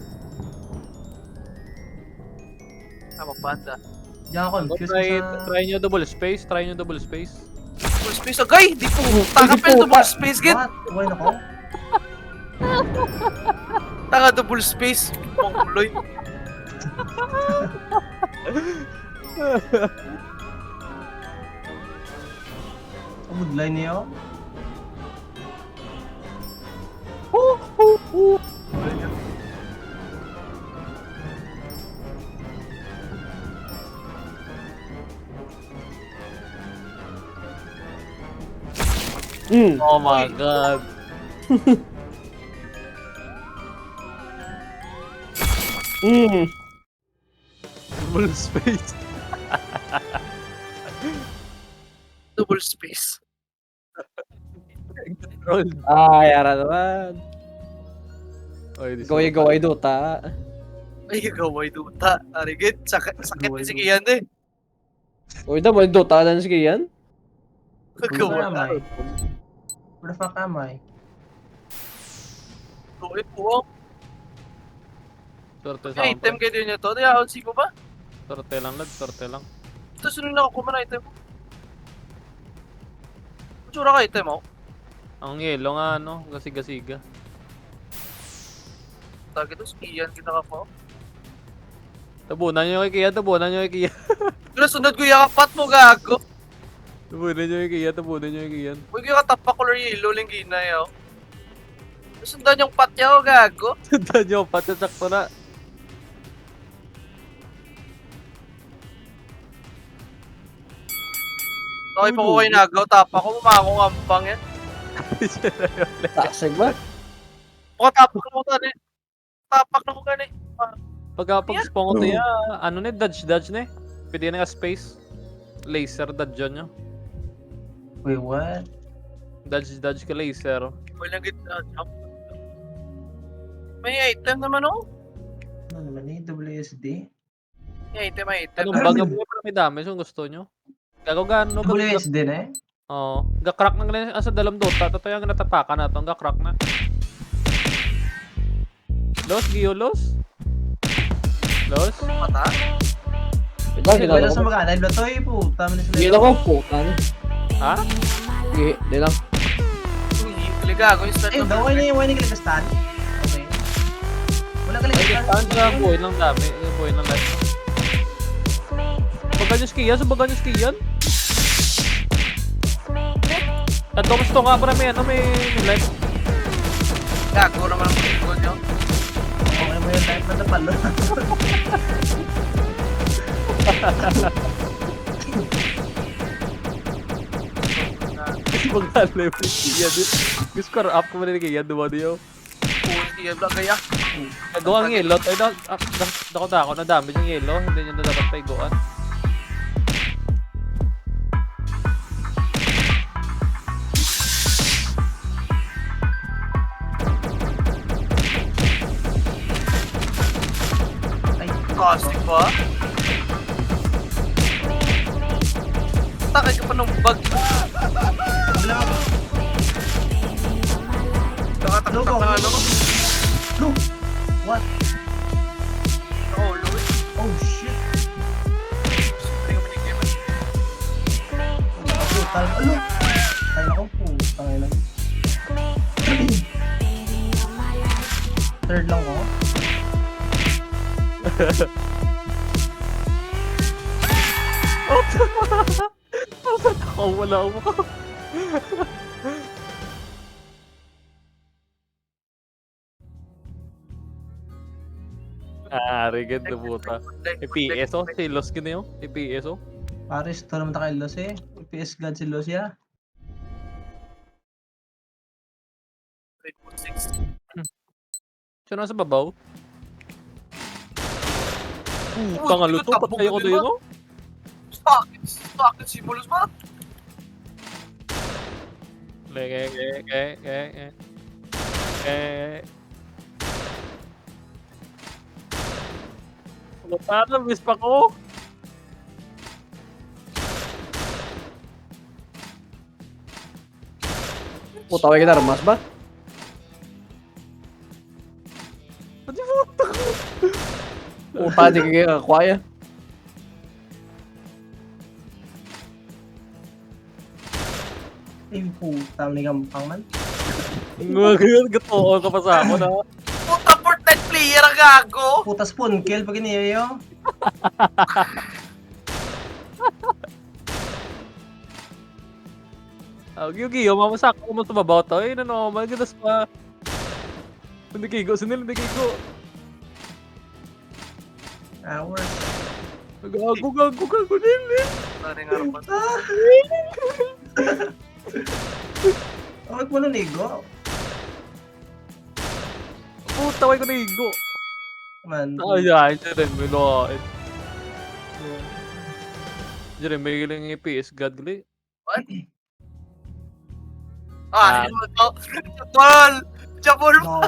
Panda. Diyan ako confused sa... Try nyo double space. Double space, agay! Di po, taka pa yung double space, git! What? Why ako? Taka double space, pangkuloy. Sa woodline niyo? Oh my god. Double space. Double space. Roll. Ay, ara naman. Oy, Gaway-gaway Dota. Ay, gaway duta. Arigit, sakit din si Kian eh. Uy, may Dota na sige yan? Gaway na. Where the fuck am I? Gaway po. Sorte sa May item kayo din niya to. Diyaon si ko ba? Sorte lang. Ito sunod na ako man item. Tsura ka item oh. Ang yellow nga gasiga. Tagi to, skiyan kita ka po. Tabunan nyo kay Kia. Pero sunod ko yung kapat mo gago. Tabunan nyo kay Kia. Huwag yung katapak color yellow lang ginay oh. Sundan yung pat niya oh gago. Sundan nyo, pati sakto na. Okay pa ko kayo nagaw, tapak ko, umakong ampang yan. Taksig ba? Mukha tapak na ko gani. Tapak na ko gani. Pag-spawn ko niya, dodge na eh. Pwede na space. Laser, dodge nyo. Wait, what? Dodge ka laser. Walang jump. May item naman oh. Ano naman eh? WSD? May item. Anong baga mo para may damage kung gusto nyo? Gagawin WSD na eh? Oo. Gakrak na ganyan sa dalam Dota. Totoo yung natapakan na ito. Gakrak na. Los? Mata. Diba, Wala ginagawa sa ko. mag-alive na to eh, puta mo na sila. Gila ko, puta. Ha? Sige, di lang. Uy, gago yung start Eh, daw why na kaligastan? Okay. Wala kaligastan. Saan sa buhay lang dami? Buhay lang life. Bagan yung skiyan? Bagan yung skiyan? Tanto gusto nga para may life. Gago naman ang pagkakon nyo. Okay mo yung type na napalo. Bagan life yung skiyan. Gusto ko up ko man yung skiyan. Duwa diyo. Uy, yung kaya. Nagawa ang yellow. Ay, dako na damage yung yellow. Hindi nyo na dapat paigoan. Caustic pa. Takay ka pa ng bag. Wala ako. Nakataktak na ano. No! What? Nakaulo eh. Oh shit! Hindi ko pinigyan. Oh, brutal. Ano? Ay ako po. Tangay lang. Third lang ko. Ako wala ako. Rigid na puta. EPS oh, si Los gini oh. EPS oh. Paris, ito naman tayo Los eh. PS God si Los ya. Rainbow Six. Siya nasa babaw. Uy, Pangalo to, tabog patay ako na din, dito. Bakit simulos ba? Paano, miss pa ko? Putaway kita armas ba? Pati puta ko. Puta, di ka kakakwaya. Ay, puta, may gampang man. Ngayon, gatoon ka pa sa ako na. Puta, Fortnite player ang gago! Puta spoon kill pag iniyayo. Giyo, mamasak ko mo tumabaw to. Ay, ano, magadas pa. Hindi kigo, sinil, hindi kigo. Hours. Gago, nil. Sorry nga rin. Huwag mo nanigo. Puta, way ko nahigo. Man. Ay, dyan rin, may lokain. Dyan rin, may giling EPS, God gali. What? Ano mo to? Jabol! Jabol pa!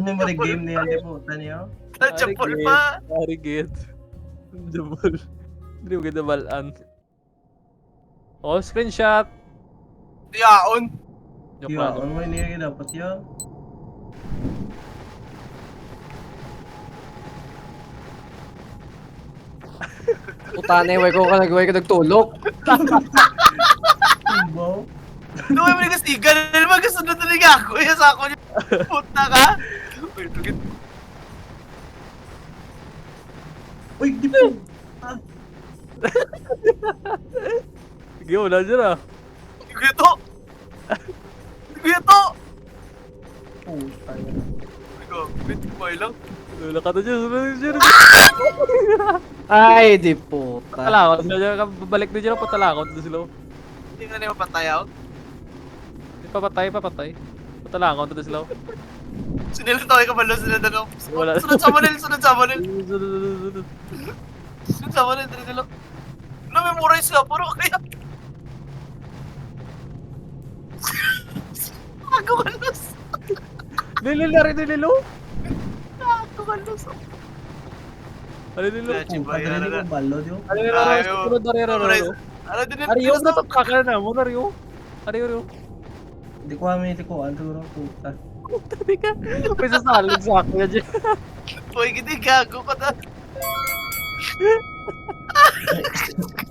Memory game na yan, di puta niyo. Jabol pa! Arigid. Jabol. Hindi mo ganda balaan. Oh, screenshot. Yaon! Joke Yo, lang. ano mo iniyayo dapat yo? Puta na, way ko nagtulok. Tumbo. Ano may mga sigal? Ano ba gusto na talaga ako? Iya sa ako niya. Puta ka! Uy, tugit. Uy, di po. Sige, wala dyan ah. Gito! Gito! Puta yun. Gito, may lang. Wala ka na dyan, Ay, di puta. Patalakot sila dyan, babalik na dyan, patalakot na sila. Hindi nga niya mapatay ako. Papatay. Patalakot na sila. Sinilitaway ka malo sila dalaw. Wala. Sunod sa manil, sunod sa manil. Sunod. Sunod sa manil, dali dalaw. Namemorize sila, puro kaya. Nakakawalos. Nililo. Nakakawalos. Nililo. Puta, dali ko balo, di ko. Ayaw. Sunod na rin. Ano din Ariyo, natapaka na mo, Ariyo. Ariyo. Di ko kami, di ko. Ano siguro, puta. Hindi ka. May sasalig sa akin na dyan. Uy, hindi gago ka na.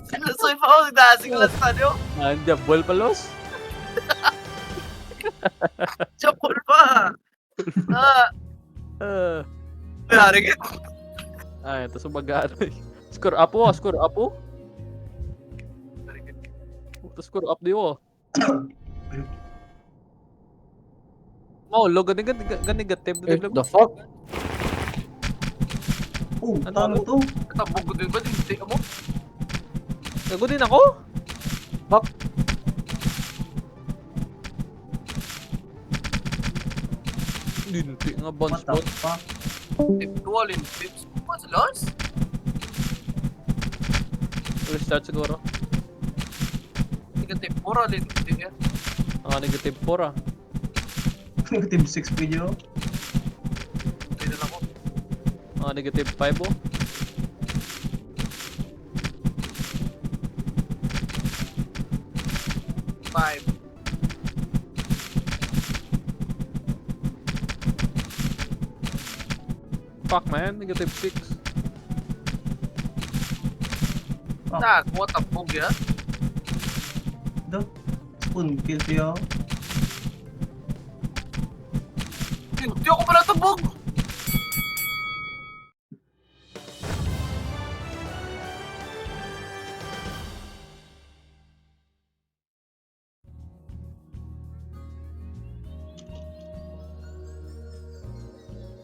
Sinusoy pa ako, nagdasing lang sa nyo. Andiyan, ball palos. Chapol pa. Yari ka. Ito sumagaan. Score up oh, score up. Score up di oh. Lo gani gatib Eh, the fuck? Ano to? Tabog ko din ba? Hindi mo? Gago din ako. Fuck. Linti nga What bounce the bot. fuck? Tip 2 in tips. What's lost? Restart siguro. Hindi ka tip 4 alin. Hindi ka. Negative 4 ah. Team 6 video. Hindi na lang ako. Negative 5 oh. Five. Fuck man, negative 6. Nakuha tabog yan. Do. Spoon kill yo. Hindi ako pala tabog.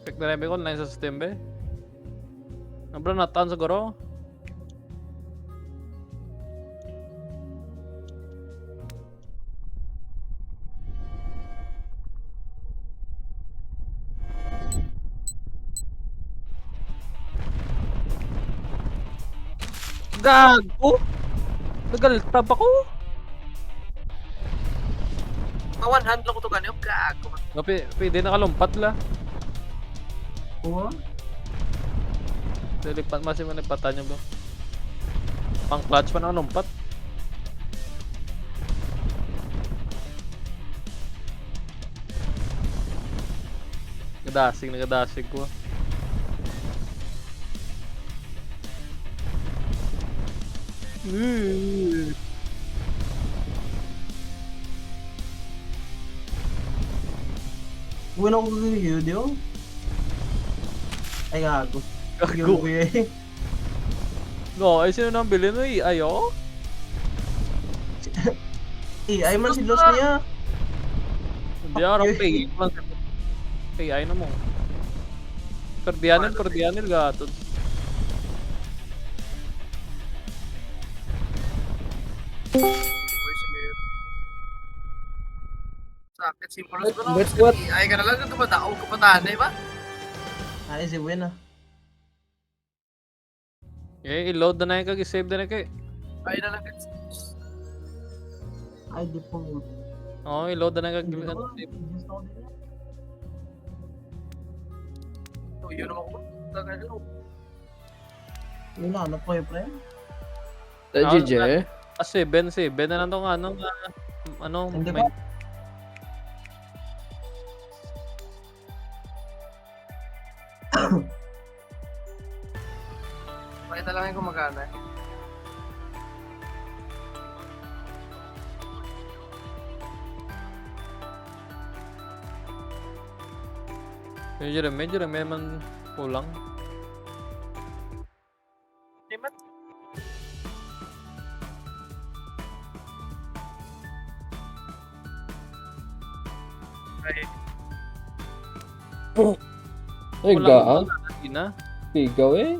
Check na rin ko online sa system be. Nabra natan siguro. Gago! Nagaltab ako. One hand lang ko to ganyan. Gago. Pwede nakalumpat la. Oo. Dilipat masih manipatan niya bro. Pang clutch pa nakalumpat. Nagadasig ko. Uwi na ko kagigil, di oh. Ay, gago. Gago. Kuya eh. No, ay sino nang bilhin mo eh? Ayo? Ay man si Los niya. Hindi ako pay. Pay ay na mo. Cordianil gatod. Sakit simulos ko But what? Ay ka na lang ito matao kapataan eh ba? Ay, si Buena. Eh, i-load na yung kag-save na kay. Ay na lang Ay, di po. Oo, i-load na yung Hindi kag-save. ko. Just ako din. So yun naman ko. Tagalo. Yun na, ano po yung pre? GG. Ah, 7 na lang tong ano, Hindi may- ba? Pakita lang yung kumagana. medyo rin, may man kulang. Di ba? Ay, Ay, gaan. Hindi na. Pigaw eh.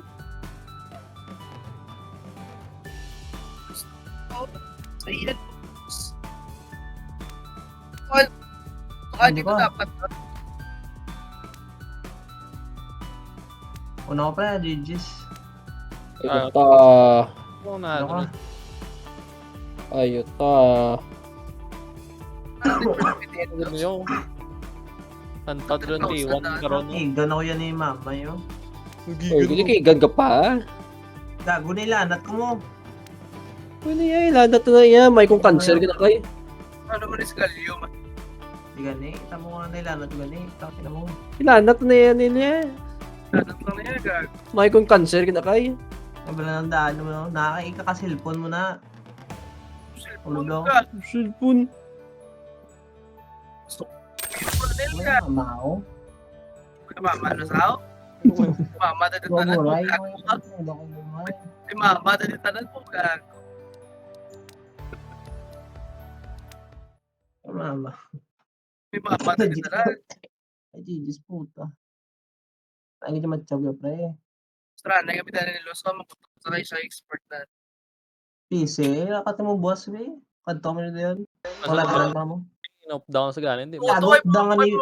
ayan. Well, baka Ano di ko ba? dapat. Una ko pre, GG's. Ay, ta. Oo na, Ano ka? Ay, ta. Ano yun? Untouched lang di, 1 karon. Igan ako yan ni mama yun. Ay, hindi kay gag ka pa. Gago nila, anak ko mo. Pwede yan, lahat na yan. May kung cancer ka na kayo. Ano man is galyo man. Di gani, tamo nga nila, anak ko gani. Takin mo. Ilanat na yan nila. Anong lang niya gag. May kung cancer ka na kayo. Wala nang daan mo na. Nakakaika ka cellphone mo na. Ulog daw. Cellphone. Colonel May ka. mama ko. Mama na sao? Mama na tanan mo Wamuray. gag. Si mama na tanan mo gag. Mama. Si mama na tanan. Ay, GG's puta. Ay, hindi matyaw yung pre. Strana kami tayo ni Los Tom. Sa kayo sa expert na. PC, nakata mo boss, be. Kanto mo na yun. Wala ka lang mo. Inop down sa ganin, di ba? Gago, dangan ni